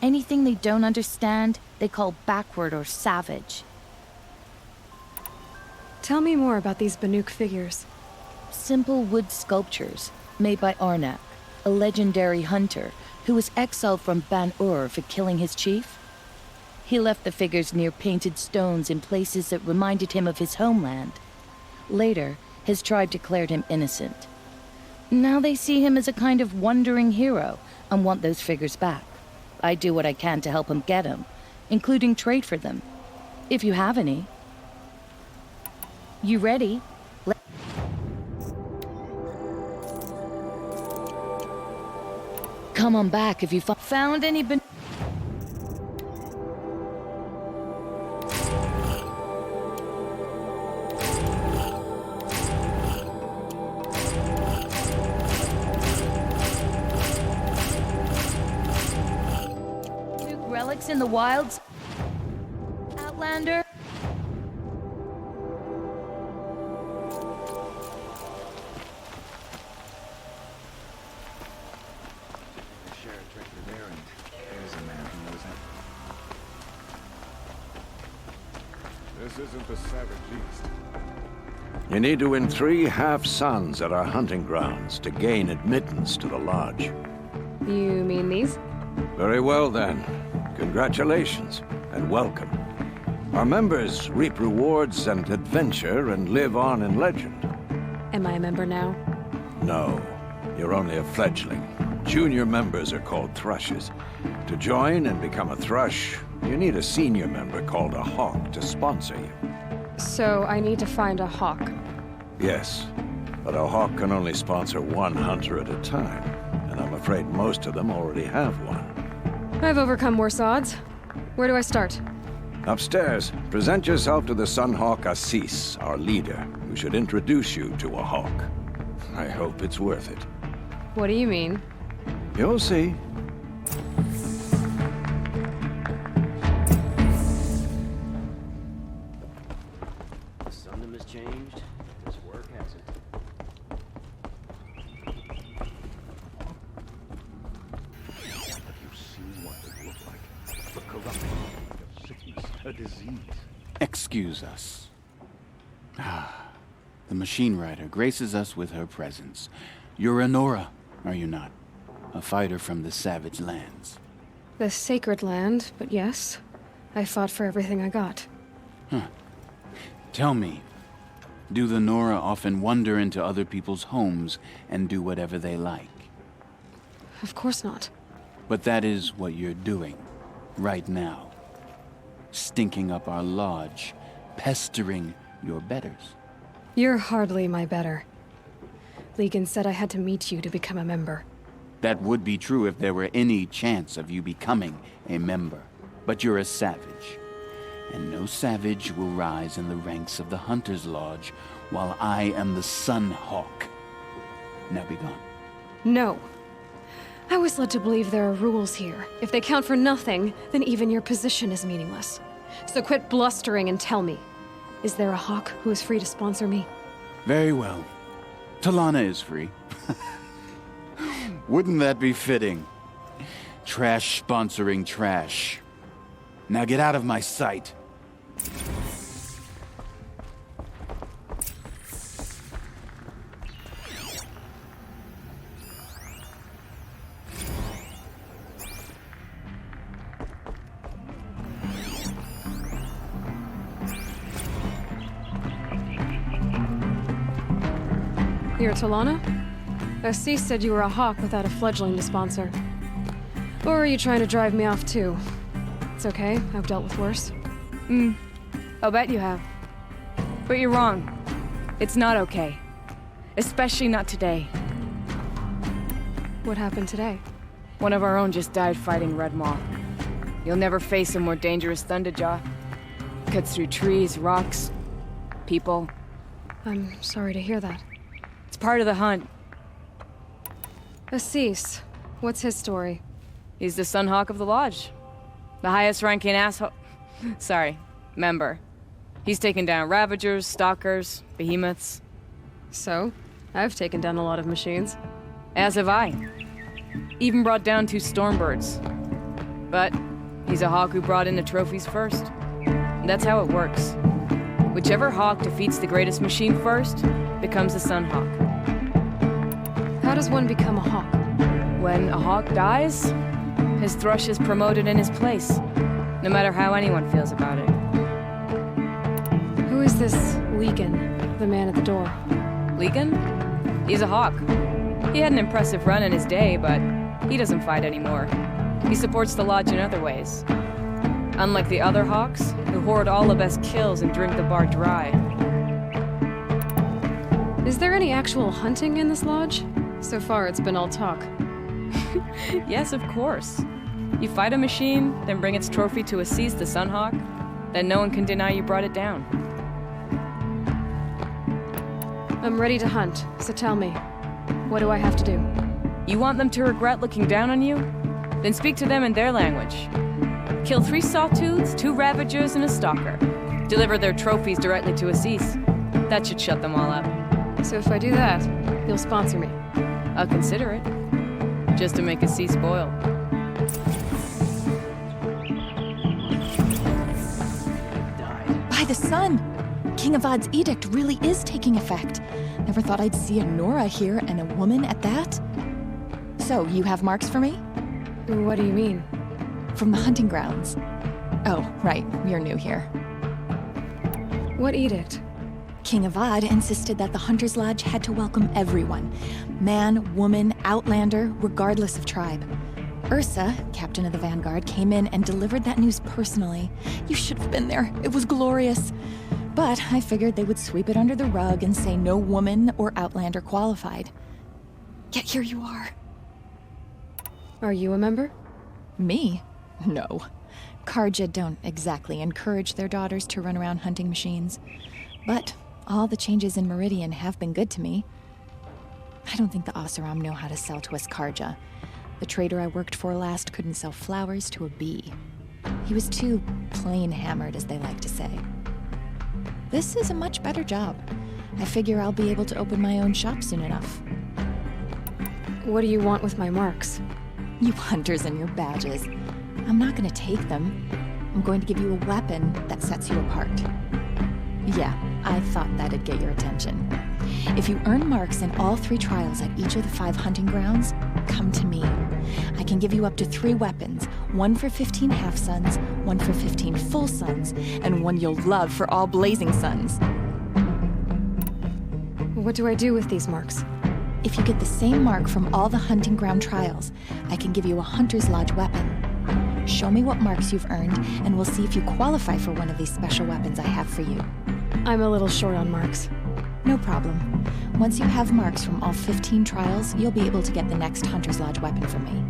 Anything they don't understand, they call backward or savage. Tell me more about these Banuk figures. Simple wood sculptures made by Arnak, a legendary hunter who was exiled from Ban-Ur for killing his chief. He left the figures near painted stones in places that reminded him of his homeland. Later, his tribe declared him innocent. Now they see him as a kind of wandering hero and want those figures back. I do what I can to help him get them, including trade for them, if you have any. You ready? Come on back if you found any relics in the wilds, Outlander? Share a drink with Aaron. There's a man who knows how. This isn't the Savage East. You need to win 3 half-suns at our hunting grounds to gain admittance to the lodge. You mean these? Very well, then. Congratulations, and welcome. Our members reap rewards and adventure and live on in legend. Am I a member now? No, you're only a fledgling. Junior members are called thrushes. To join and become a thrush, you need a senior member called a hawk to sponsor you. So I need to find a hawk. Yes, but a hawk can only sponsor 1 hunter at a time, and I'm afraid most of them already have one. I've overcome worse odds. Where do I start? Upstairs, present yourself to the Sunhawk Assis, our leader, who should introduce you to a hawk. I hope it's worth it. What do you mean? You'll see. The sun has changed. This work hasn't. You've seen what they look like. The corruption, of sickness, a disease. Excuse us. The machine rider graces us with her presence. You're Anora, are you not? A fighter from the Savage Lands. The sacred land, but yes. I fought for everything I got. Huh. Tell me, do the Nora often wander into other people's homes and do whatever they like? Of course not. But that is what you're doing, right now. Stinking up our lodge, pestering your betters. You're hardly my better. Legan said I had to meet you to become a member. That would be true if there were any chance of you becoming a member. But you're a savage. And no savage will rise in the ranks of the Hunter's Lodge while I am the Sun Hawk. Now be gone. No. I was led to believe there are rules here. If they count for nothing, then even your position is meaningless. So quit blustering and tell me. Is there a hawk who is free to sponsor me? Very well. Talana is free. Wouldn't that be fitting? Trash sponsoring trash. Now get out of my sight. You're Talana? Assis said you were a hawk without a fledgling to sponsor. Or are you trying to drive me off too? It's okay, I've dealt with worse. I'll bet you have. But you're wrong. It's not okay. Especially not today. What happened today? One of our own just died fighting Red Maw. You'll never face a more dangerous Thunderjaw. Cuts through trees, rocks, people. I'm sorry to hear that. It's part of the hunt. Assis, what's his story? He's the Sunhawk of the Lodge. The highest ranking asshole... member. He's taken down Ravagers, Stalkers, Behemoths. So? I've taken down a lot of machines. As have I. Even brought down 2 Stormbirds. But he's a hawk who brought in the trophies first. That's how it works. Whichever hawk defeats the greatest machine first becomes a Sunhawk. How does one become a hawk? When a hawk dies, his thrush is promoted in his place, no matter how anyone feels about it. Who is this Legan, the man at the door? Legan? He's a hawk. He had an impressive run in his day, but he doesn't fight anymore. He supports the lodge in other ways. Unlike the other hawks, who hoard all the best kills and drink the bar dry. Is there any actual hunting in this lodge? So far, it's been all talk. Yes, of course. You fight a machine, then bring its trophy to Assis the Sunhawk, then no one can deny you brought it down. I'm ready to hunt, so tell me, what do I have to do? You want them to regret looking down on you? Then speak to them in their language. Kill 3 sawtooths, 2 ravagers, and a stalker. Deliver their trophies directly to Assis. That should shut them all up. So if I do that, you'll sponsor me? I'll consider it. Just to make Assis spoil. By the sun! King Avad's edict really is taking effect. Never thought I'd see a Nora here, and a woman at that. So, you have marks for me? What do you mean? From the hunting grounds. Oh, right, you're new here. What edict? King Avad insisted that the Hunter's Lodge had to welcome everyone. Man, woman, outlander, regardless of tribe. Ursa, captain of the Vanguard, came in and delivered that news personally. You should have been there. It was glorious. But I figured they would sweep it under the rug and say no woman or outlander qualified. Yet here you are. Are you a member? Me? No. Karja don't exactly encourage their daughters to run around hunting machines. But all the changes in Meridian have been good to me. I don't think the Oseram know how to sell to us Karja. The trader I worked for last couldn't sell flowers to a bee. He was too plain hammered, as they like to say. This is a much better job. I figure I'll be able to open my own shop soon enough. What do you want with my marks? You hunters and your badges. I'm not gonna take them. I'm going to give you a weapon that sets you apart. Yeah, I thought that'd get your attention. If you earn marks in all 3 trials at each of the 5 hunting grounds, come to me. I can give you up to 3 weapons, 1 for 15 half-suns, 1 for 15 full suns, and 1 you'll love for all blazing suns. What do I do with these marks? If you get the same mark from all the hunting ground trials, I can give you a Hunter's Lodge weapon. Show me what marks you've earned, and we'll see if you qualify for one of these special weapons I have for you. I'm a little short on marks. No problem. Once you have marks from all 15 trials, you'll be able to get the next Hunter's Lodge weapon from me.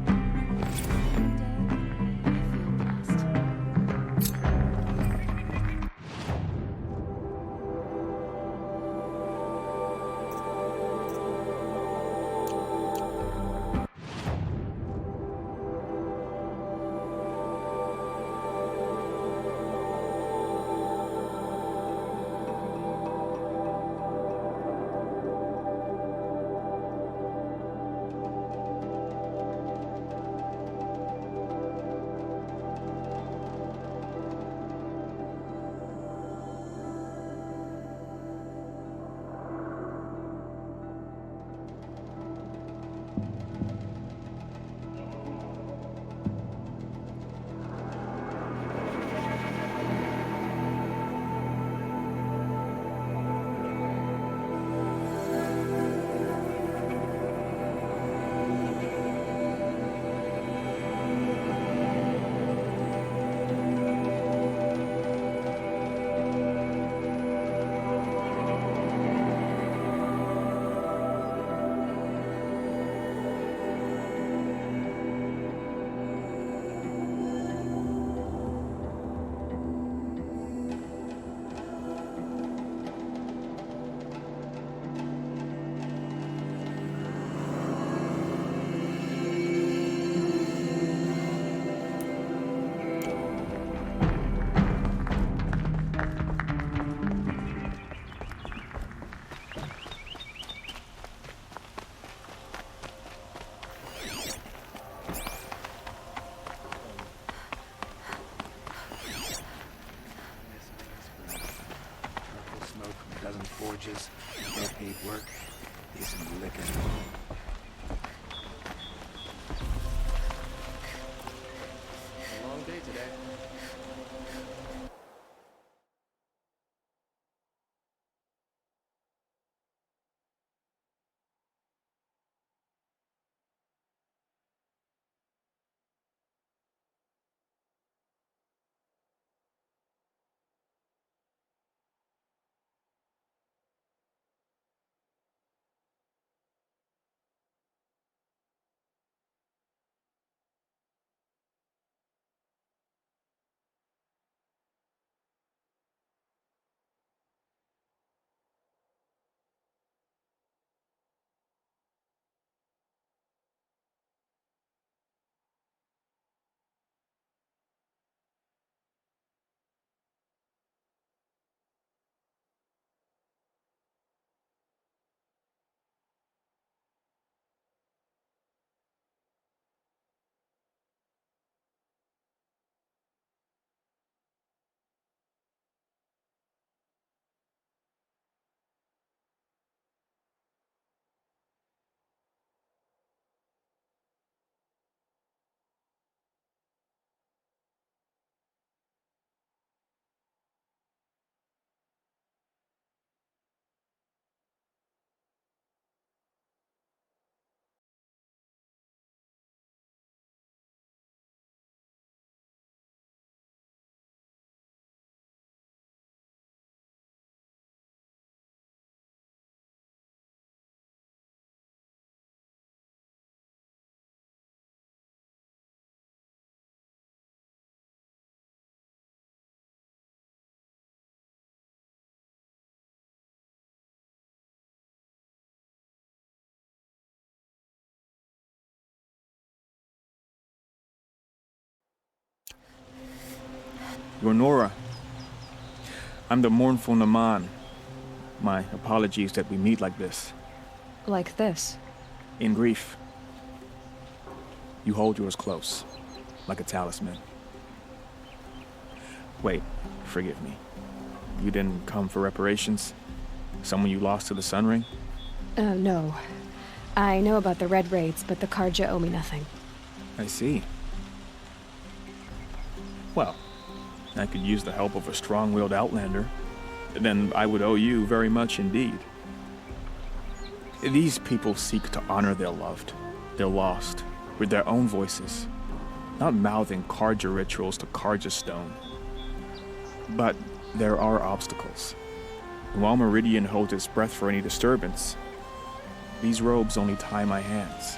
Forges, well-paid work, decent liquor. A long day today. You're Nora. I'm the mournful Naman. My apologies that we meet like this. Like this? In grief. You hold yours close, like a talisman. Wait, forgive me. You didn't come for reparations? Someone you lost to the Sun Ring? No. I know about the Red Raids, but the Karja owe me nothing. I see. Well, I could use the help of a strong-willed outlander. Then I would owe you very much indeed. These people seek to honor their loved, their lost, with their own voices, not mouthing Karja rituals to Karja stone. But there are obstacles. And while Meridian holds its breath for any disturbance, these robes only tie my hands.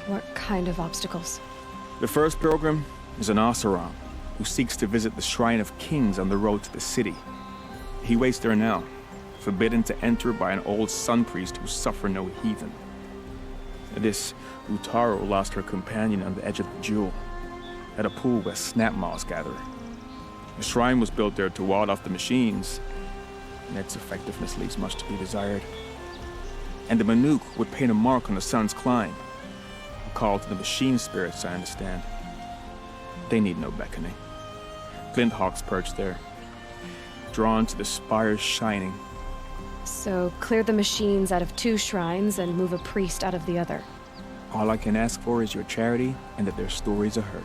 What kind of obstacles? The first pilgrim is an Oseram who seeks to visit the Shrine of Kings on the road to the city. He waits there now, forbidden to enter by an old sun priest who suffer no heathen. This Utaro lost her companion on the edge of the jewel, at a pool where snap moths gather. The shrine was built there to ward off the machines, and its effectiveness leaves much to be desired. And the Manuk would paint a mark on the sun's climb, a call to the machine spirits, I understand. They need no beckoning. Glint hawks perch there, drawn to the spires shining. So clear the machines out of 2 shrines and move a priest out of the other. All I can ask for is your charity and that their stories are heard.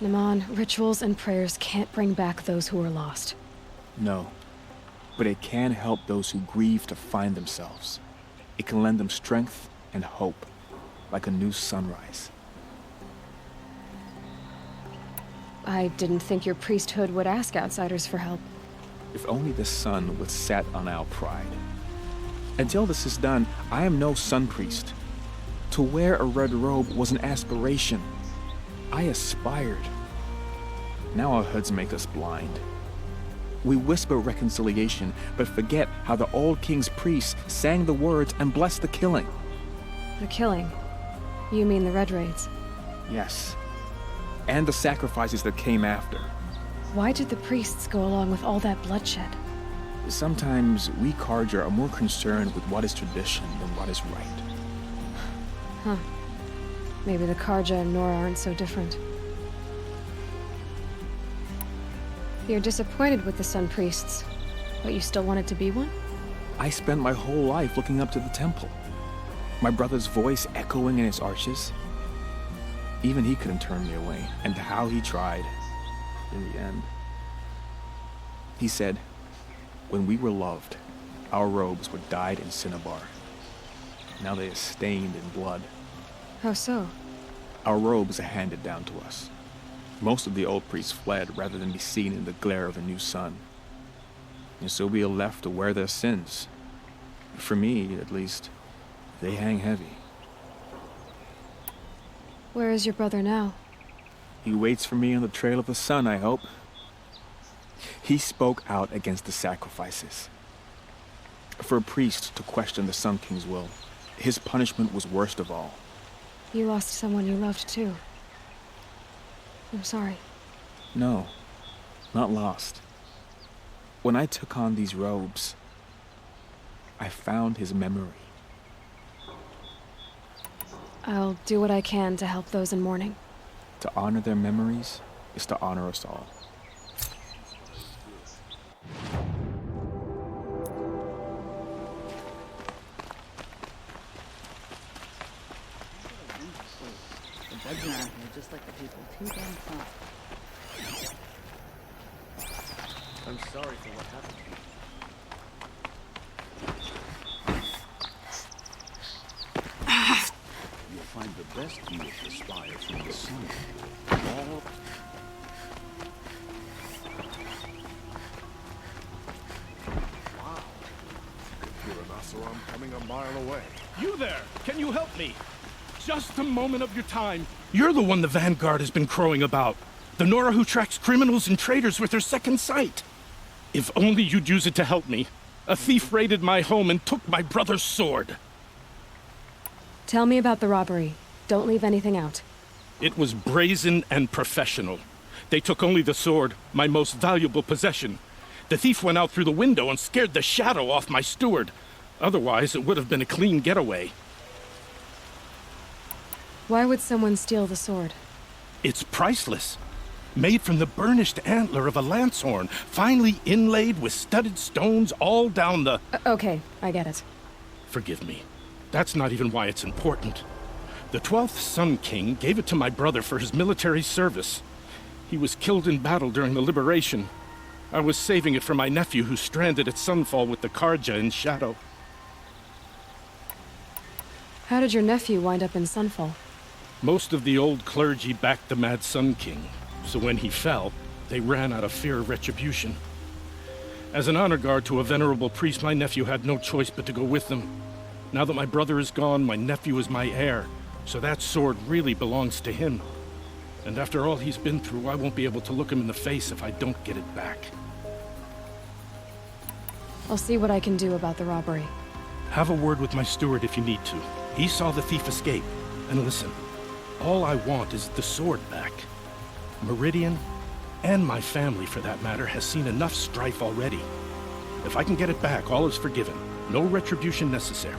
Naman, rituals and prayers can't bring back those who are lost. No, but it can help those who grieve to find themselves. It can lend them strength and hope, like a new sunrise. I didn't think your priesthood would ask outsiders for help. If only the sun would set on our pride. Until this is done, I am no sun priest. To wear a red robe was an aspiration. I aspired. Now our hoods make us blind. We whisper reconciliation, but forget how the old king's priests sang the words and blessed the killing. The killing? You mean the Red Raids? Yes. And the sacrifices that came after. Why did the priests go along with all that bloodshed? Sometimes we Karja are more concerned with what is tradition than what is right. Huh. Maybe the Karja and Nora aren't so different. You're disappointed with the Sun Priests, but you still wanted to be one? I spent my whole life looking up to the temple. My brother's voice echoing in its arches. Even he couldn't turn me away, and how he tried, in the end. He said, when we were loved, our robes were dyed in cinnabar. Now they are stained in blood. How so? Our robes are handed down to us. Most of the old priests fled rather than be seen in the glare of a new sun. And so we are left to wear their sins. For me, at least, they hang heavy. Where is your brother now? He waits for me on the trail of the sun, I hope. He spoke out against the sacrifices. For a priest to question the Sun King's will, his punishment was worst of all. You lost someone you loved too. I'm sorry. No, not lost. When I took on these robes, I found his memory. I'll do what I can to help those in mourning. To honor their memories is to honor us all. The bugs around here just like the people. Too damn fun. I'm sorry for what happened to you. You'll find the best view of the spire from the sun. All Hear an Oseram coming a mile away. You there! Can you help me? Just a moment of your time. You're the one the Vanguard has been crowing about. The Nora who tracks criminals and traitors with her second sight. If only you'd use it to help me. A thief raided my home and took my brother's sword. Tell me about the robbery. Don't leave anything out. It was brazen and professional. They took only the sword, my most valuable possession. The thief went out through the window and scared the shadow off my steward. Otherwise, it would have been a clean getaway. Why would someone steal the sword? It's priceless. Made from the burnished antler of a lancehorn, finely inlaid with studded stones all down the... Okay, I get it. Forgive me. That's not even why it's important. The 12th Sun King gave it to my brother for his military service. He was killed in battle during the liberation. I was saving it for my nephew who's stranded at Sunfall with the Karja in Shadow. How did your nephew wind up in Sunfall? Most of the old clergy backed the Mad Sun King, so when he fell, they ran out of fear of retribution. As an honor guard to a venerable priest, my nephew had no choice but to go with them. Now that my brother is gone, my nephew is my heir, so that sword really belongs to him. And after all he's been through, I won't be able to look him in the face if I don't get it back. I'll see what I can do about the robbery. Have a word with my steward if you need to. He saw the thief escape. And listen, all I want is the sword back. Meridian, and my family for that matter, has seen enough strife already. If I can get it back, all is forgiven. No retribution necessary.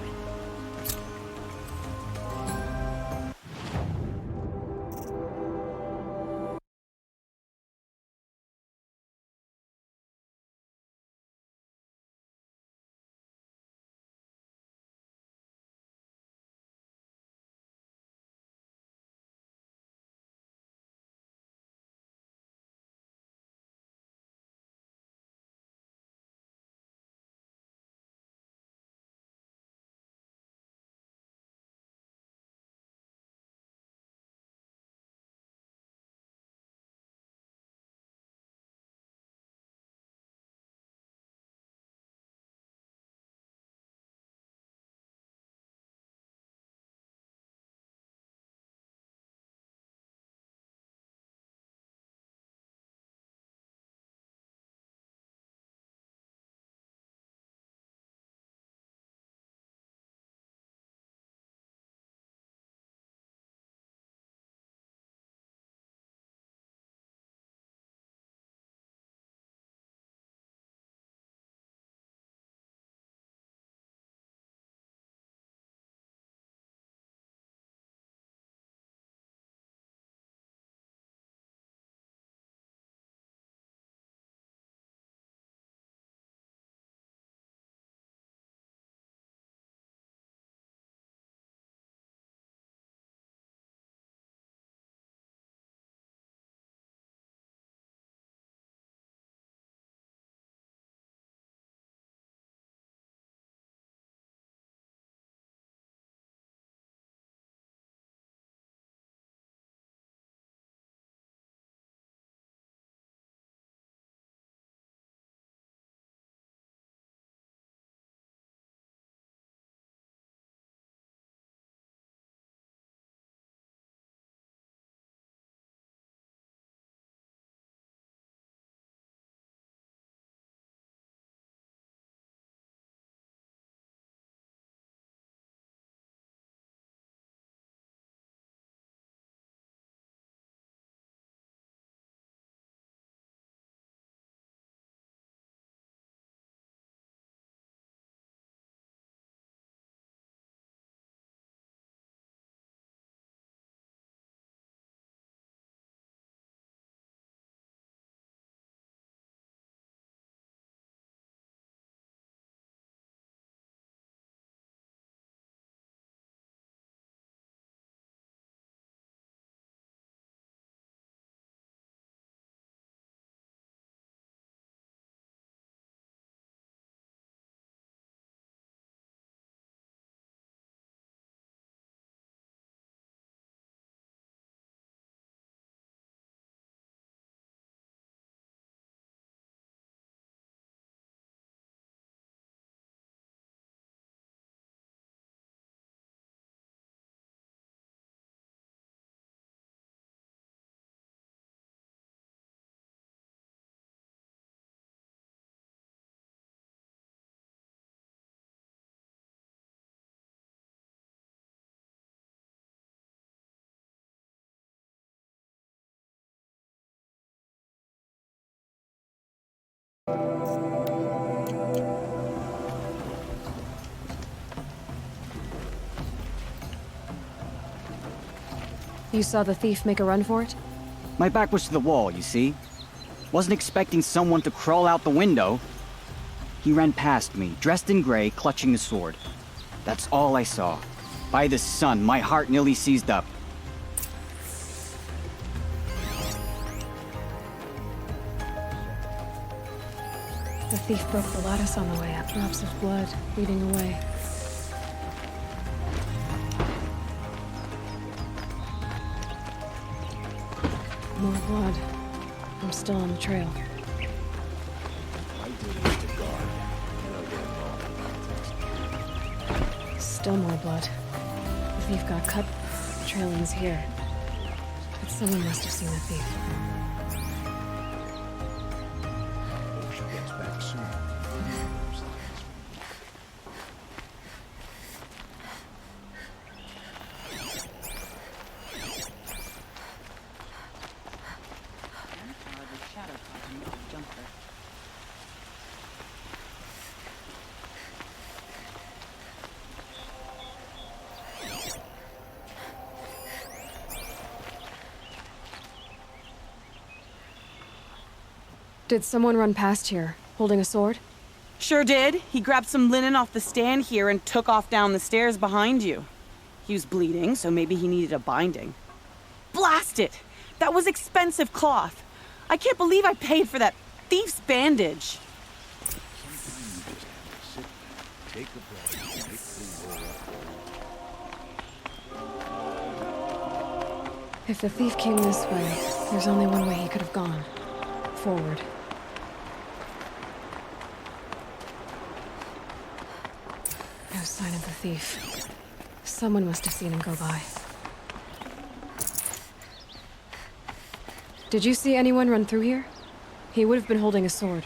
You saw the thief make a run for it? My back was to the wall, you see? Wasn't expecting someone to crawl out the window. He ran past me, dressed in gray, clutching a sword. That's all I saw. By the sun, my heart nearly seized up. The thief broke the lattice on the way up. Drops of blood leading away. More blood. I'm still on the trail. Still more blood. The thief got cut. The trail ends here. But someone must have seen the thief. Did someone run past here, holding a sword? Sure did. He grabbed some linen off the stand here and took off down the stairs behind you. He was bleeding, so maybe he needed a binding. Blast it! That was expensive cloth. I can't believe I paid for that thief's bandage. If the thief came this way, there's only one way he could have gone. Forward. No sign of the thief. Someone must have seen him go by. Did you see anyone run through here? He would have been holding a sword.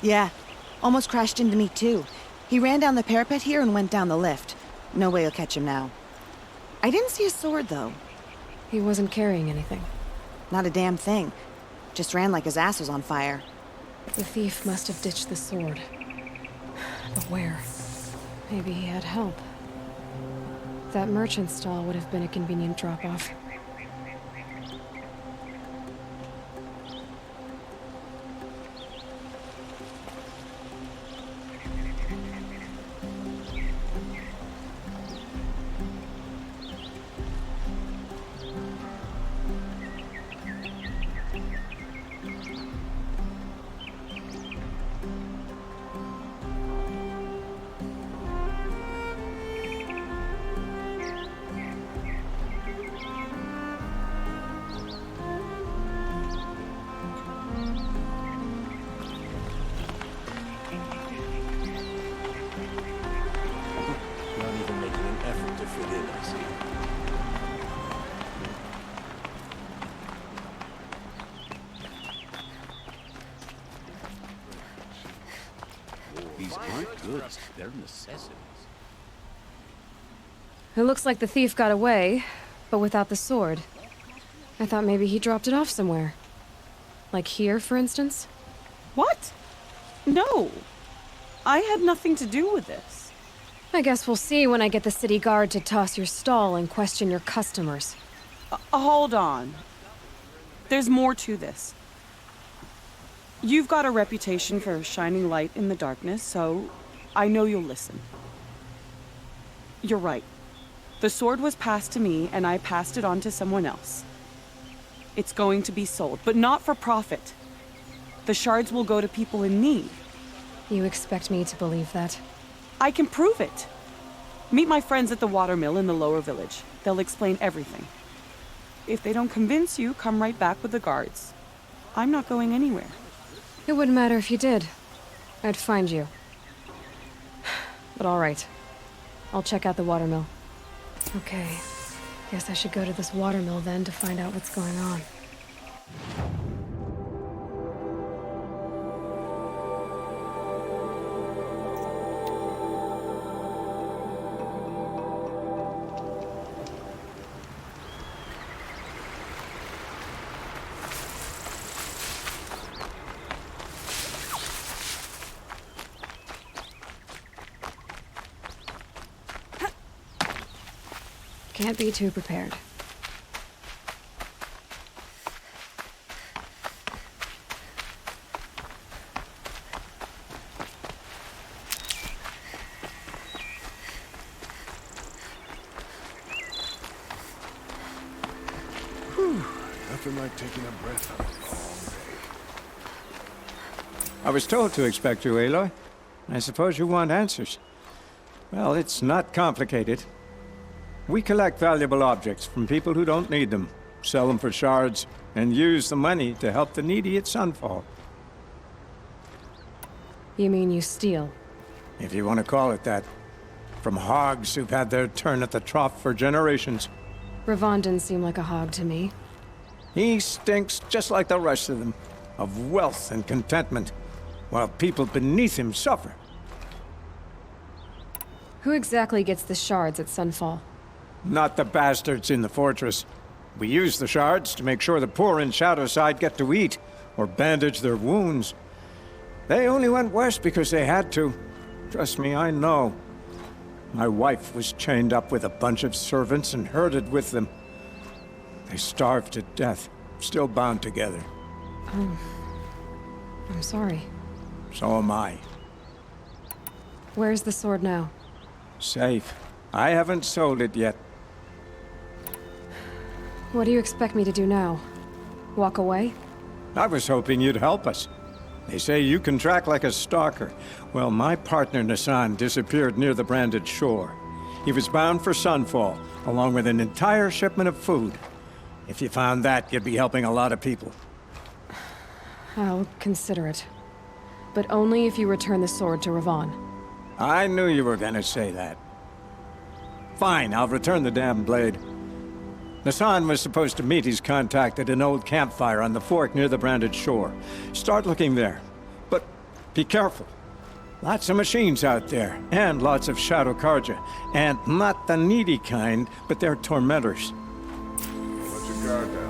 Yeah. Almost crashed into me, too. He ran down the parapet here and went down the lift. No way you'll catch him now. I didn't see a sword, though. He wasn't carrying anything. Not a damn thing. Just ran like his ass was on fire. The thief must have ditched the sword. But where? Maybe he had help. That merchant stall would have been a convenient drop-off. These aren't goods, they're necessities. It looks like the thief got away, but without the sword. I thought maybe he dropped it off somewhere. Like here, for instance? What? No. I had nothing to do with this. I guess we'll see when I get the city guard to toss your stall and question your customers. Hold on. There's more to this. You've got a reputation for shining light in the darkness, so I know you'll listen. You're right. The sword was passed to me, and I passed it on to someone else. It's going to be sold, but not for profit. The shards will go to people in need. You expect me to believe that? I can prove it. Meet my friends at the watermill in the lower village. They'll explain everything. If they don't convince you, come right back with the guards. I'm not going anywhere. It wouldn't matter if you did. I'd find you. But all right. I'll check out the watermill. Okay. Guess I should go to this watermill then to find out what's going on. Can't be too prepared. Nothing like taking a breath on a long day. I was told to expect you, Aloy. I suppose you want answers. Well, it's not complicated. We collect valuable objects from people who don't need them, sell them for shards, and use the money to help the needy at Sunfall. You mean you steal? If you want to call it that. From hogs who've had their turn at the trough for generations. Ravon didn't seem like a hog to me. He stinks just like the rest of them, of wealth and contentment, while people beneath him suffer. Who exactly gets the shards at Sunfall? Not the bastards in the fortress. We use the shards to make sure the poor in Shadowside get to eat, or bandage their wounds. They only went west because they had to. Trust me, I know. My wife was chained up with a bunch of servants and herded with them. They starved to death, still bound together. Oh. I'm sorry. So am I. Where's the sword now? Safe. I haven't sold it yet. What do you expect me to do now? Walk away? I was hoping you'd help us. They say you can track like a stalker. Well, my partner Nassan disappeared near the branded shore. He was bound for Sunfall, along with an entire shipment of food. If you found that, you'd be helping a lot of people. I'll consider it. But only if you return the sword to Ravon. I knew you were gonna say that. Fine, I'll return the damn blade. Nassan was supposed to meet his contact at an old campfire on the fork near the branded shore. Start looking there. But be careful. Lots of machines out there, and lots of Shadow Karja. And not the needy kind, but they're tormentors. Let your guard down.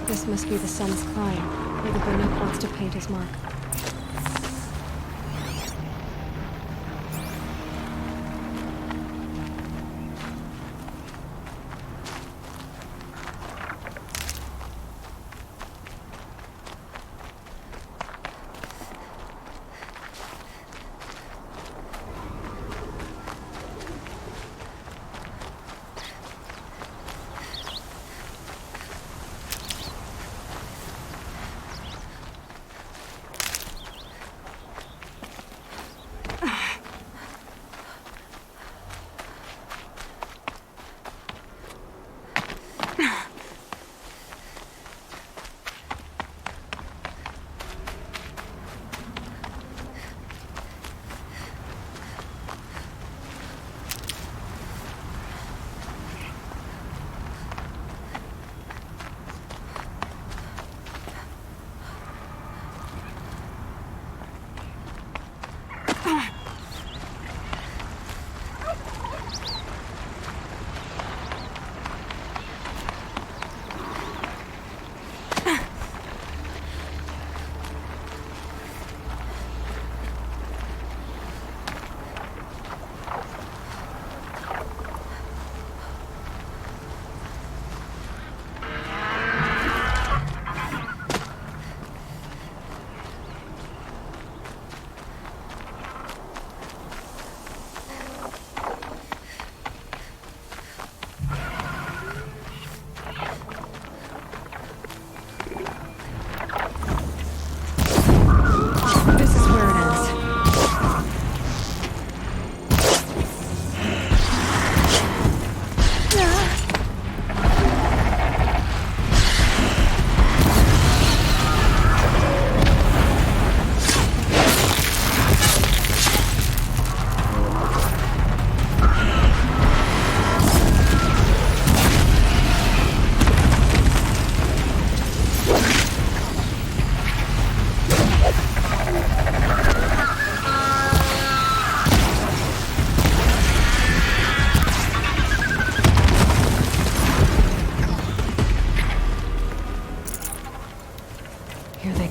This must be the Sun's climb, where the Banuk wants to paint his mark.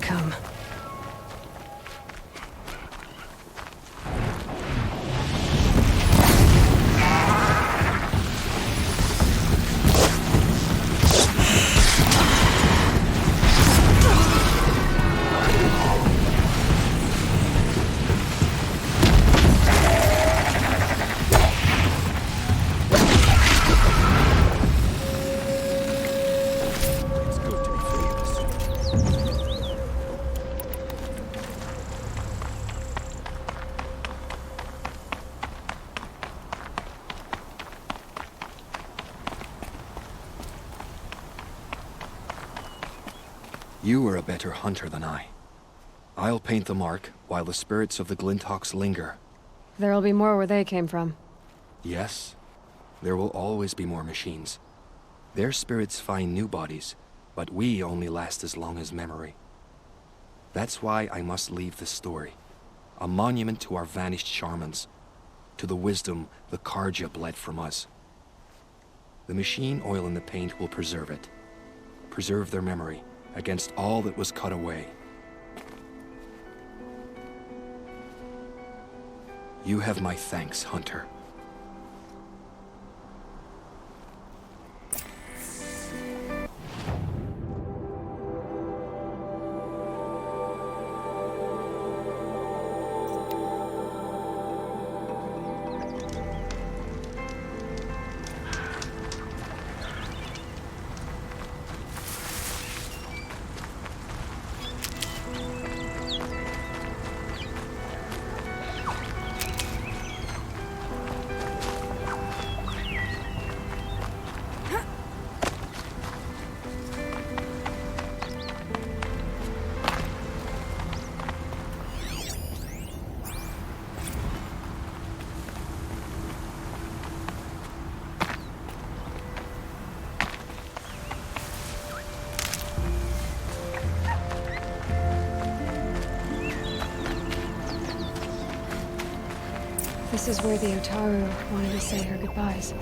come. You were a better hunter than I. I'll paint the mark while the spirits of the Glinthawks linger. There'll be more where they came from. Yes, there will always be more machines. Their spirits find new bodies, but we only last as long as memory. That's why I must leave this story. A monument to our vanished shamans, to the wisdom the Karja bled from us. The machine oil in the paint will preserve it. Preserve their memory against all that was cut away. You have my thanks, Hunter. This is where the Otaru wanted to say her goodbyes.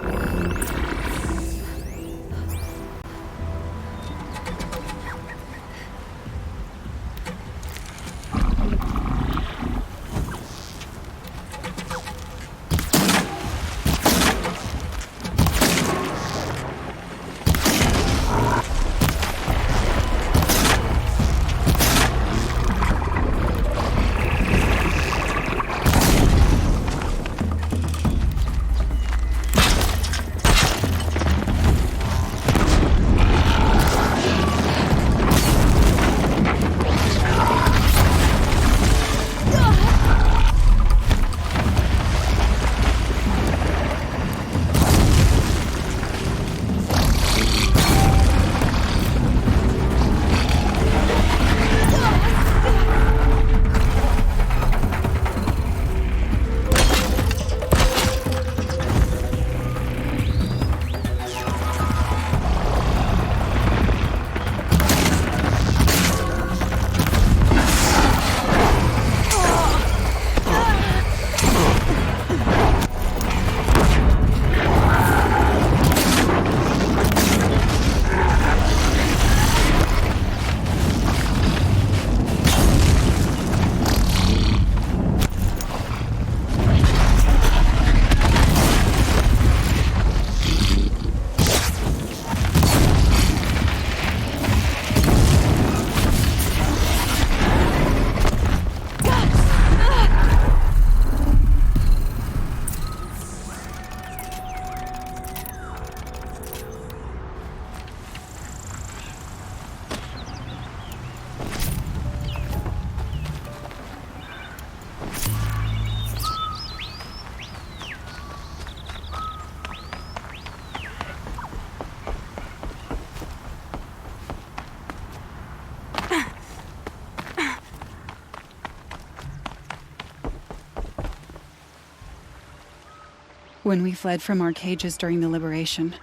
When we fled from our cages during the liberation,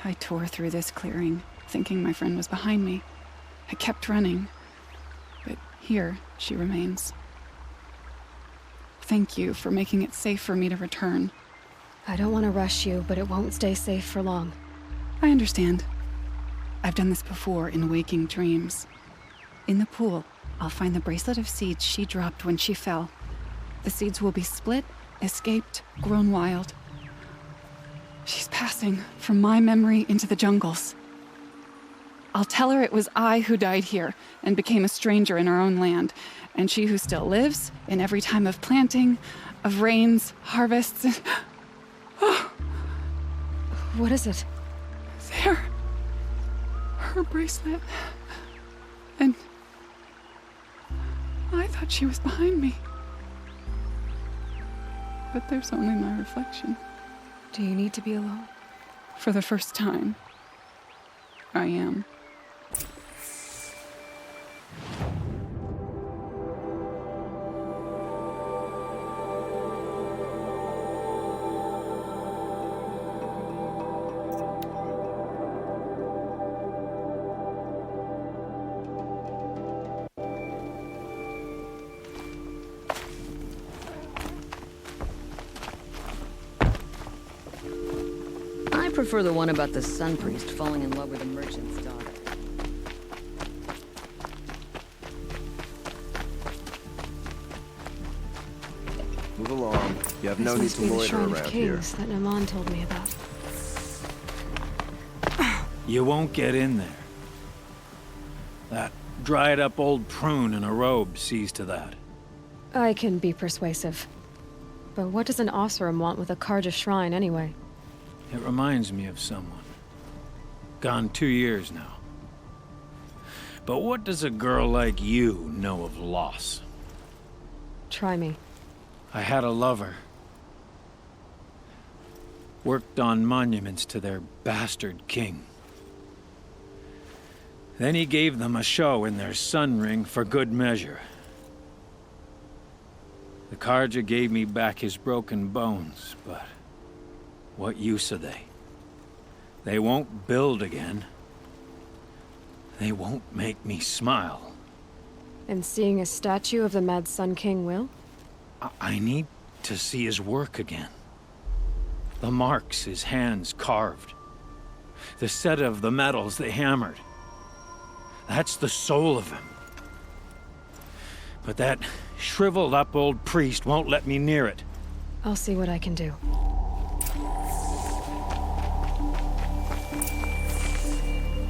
I tore through this clearing, thinking my friend was behind me. I kept running, but here she remains. Thank you for making it safe for me to return. I don't want to rush you, but it won't stay safe for long. I understand. I've done this before in waking dreams. In the pool, I'll find the bracelet of seeds she dropped when she fell. The seeds will be split, escaped, grown wild. She's passing from my memory into the jungles. I'll tell her it was I who died here and became a stranger in our own land, and she who still lives in every time of planting, of rains, harvests, and... Oh. What is it? There. Her bracelet. And... I thought she was behind me. But there's only my reflection. Do you need to be alone? For the first time, I am. I prefer the one about the sun priest falling in love with a merchant's daughter. Move along. You have This no need must to be the loiter Shrine of around here. Kings that Naman told me about. You won't get in there. That dried-up old prune in a robe sees to that. I can be persuasive. But what does an Oseram want with a Karja shrine anyway? It reminds me of someone. Gone 2 years now. But what does a girl like you know of loss? Try me. I had a lover. Worked on monuments to their bastard king. Then he gave them a show in their sun ring for good measure. The Karja gave me back his broken bones, but what use are they? They won't build again. They won't make me smile. And seeing a statue of the Mad Sun King will? I need to see his work again. The marks his hands carved. The set of the metals they hammered. That's the soul of him. But that shriveled up old priest won't let me near it. I'll see what I can do.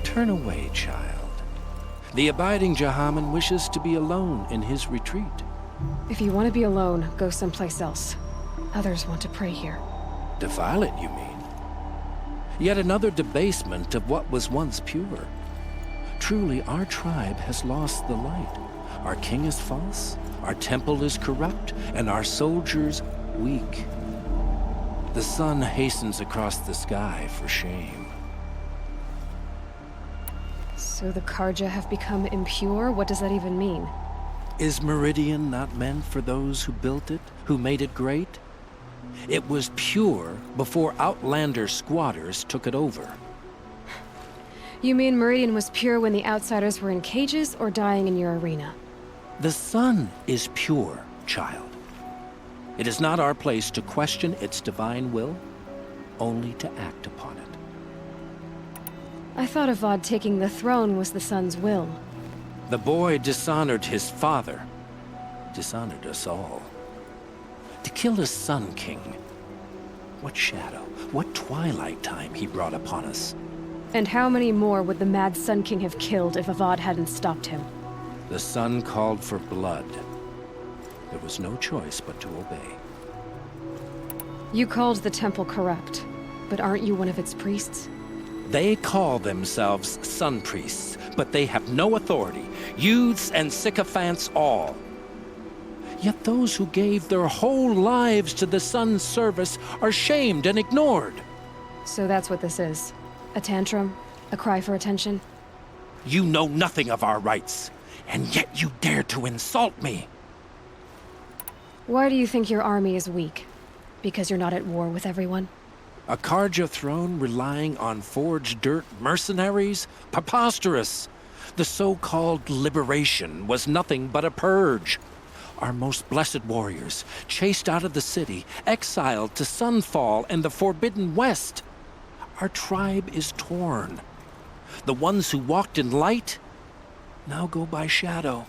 Turn away, child. The abiding Jahaman wishes to be alone in his retreat. If you want to be alone, go someplace else. Others want to pray here. Defile it, you mean? Yet another debasement of what was once pure. Truly, our tribe has lost the light. Our king is false, our temple is corrupt, and our soldiers weak. The sun hastens across the sky for shame. So the Karja have become impure? What does that even mean? Is Meridian not meant for those who built it, who made it great? It was pure before outlander squatters took it over. You mean Meridian was pure when the outsiders were in cages or dying in your arena? The sun is pure, child. It is not our place to question its divine will, only to act upon it. I thought Avad taking the throne was the sun's will. The boy dishonored his father, dishonored us all. To kill his sun king, what shadow, what twilight time he brought upon us. And how many more would the Mad Sun King have killed if Avad hadn't stopped him? The sun called for blood. There was no choice but to obey. You called the temple corrupt, but aren't you one of its priests? They call themselves sun priests, but they have no authority. Youths and sycophants all. Yet those who gave their whole lives to the sun's service are shamed and ignored. So that's what this is. A tantrum? A cry for attention? You know nothing of our rights, and yet you dare to insult me. Why do you think your army is weak? Because you're not at war with everyone? A Karja throne relying on forged dirt mercenaries? Preposterous! The so-called liberation was nothing but a purge. Our most blessed warriors, chased out of the city, exiled to Sunfall and the Forbidden West. Our tribe is torn. The ones who walked in light now go by shadow.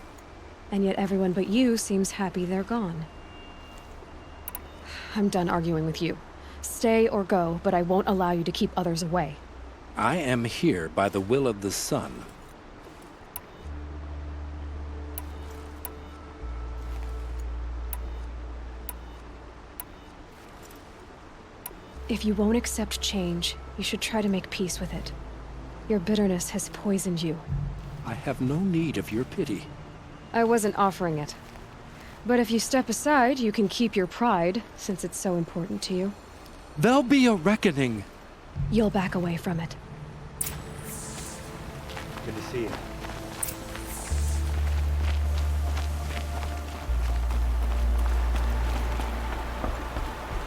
And yet everyone but you seems happy they're gone. I'm done arguing with you. Stay or go, but I won't allow you to keep others away. I am here by the will of the sun. If you won't accept change, you should try to make peace with it. Your bitterness has poisoned you. I have no need of your pity. I wasn't offering it. But if you step aside, you can keep your pride, since it's so important to you. There'll be a reckoning. You'll back away from it. Good to see you.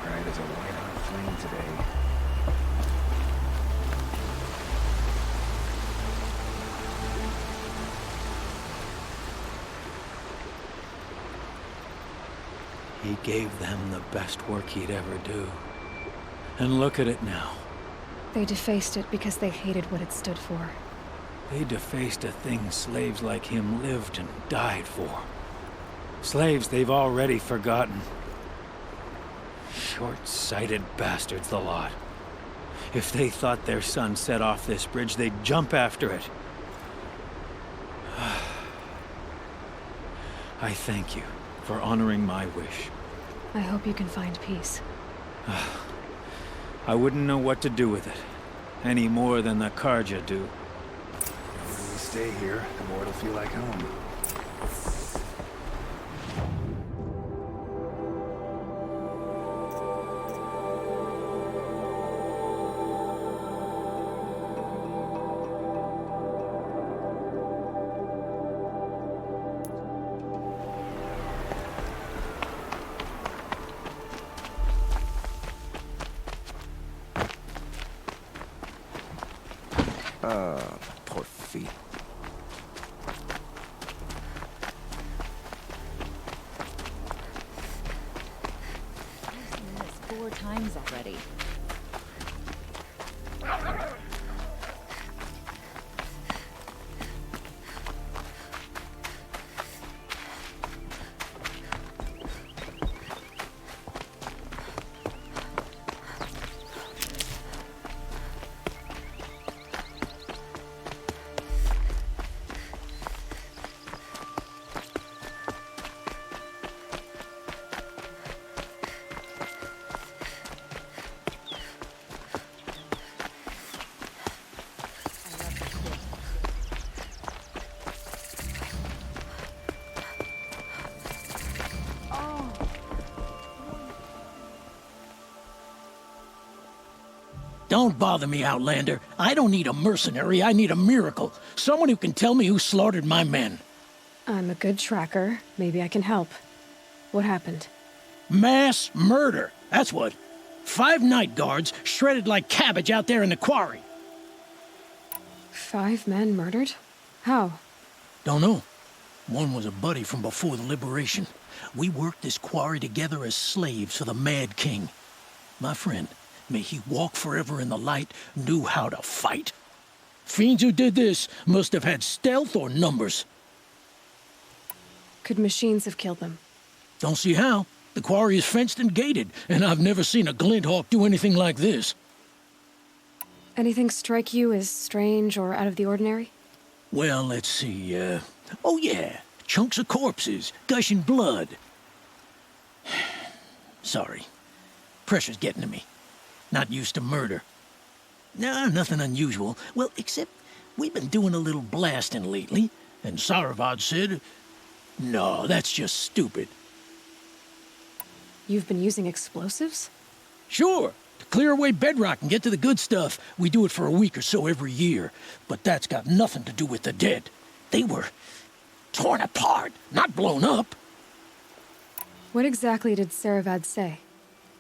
Pride is a white-hot flame today. He gave them the best work he'd ever do. And look at it now. They defaced it because they hated what it stood for. They defaced a thing slaves like him lived and died for. Slaves they've already forgotten. Short-sighted bastards, the lot. If they thought their son set off this bridge, they'd jump after it. I thank you for honoring my wish. I hope you can find peace. I wouldn't know what to do with it, any more than the Karja do. The longer we stay here, the more it'll feel like home. Poor feet. I've seen this 4 times already. Don't bother me, Outlander. I don't need a mercenary, I need a miracle. Someone who can tell me who slaughtered my men. I'm a good tracker. Maybe I can help. What happened? Mass murder, that's what. 5 night guards shredded like cabbage out there in the quarry. 5 men murdered? How? Don't know. One was a buddy from before the liberation. We worked this quarry together as slaves for the Mad King. My friend, may he walk forever in the light, knew how to fight. Fiends who did this must have had stealth or numbers. Could machines have killed them? Don't see how. The quarry is fenced and gated, and I've never seen a Glinthawk do anything like this. Anything strike you as strange or out of the ordinary? Well, let's see, oh yeah, chunks of corpses, gushing blood. Sorry. Pressure's getting to me. Not used to murder. Nah, nothing unusual. Well, except we've been doing a little blasting lately, and Saravad said, no, that's just stupid. You've been using explosives? Sure, to clear away bedrock and get to the good stuff. We do it for a week or so every year, but that's got nothing to do with the dead. They were torn apart, not blown up. What exactly did Saravad say?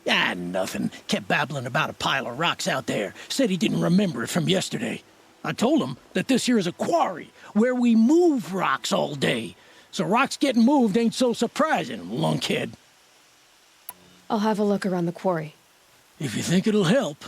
Ah, nothing. Kept babbling about a pile of rocks out there. Said he didn't remember it from yesterday. I told him that this here is a quarry, where we move rocks all day. So rocks getting moved ain't so surprising, lunkhead. I'll have a look around the quarry. If you think it'll help.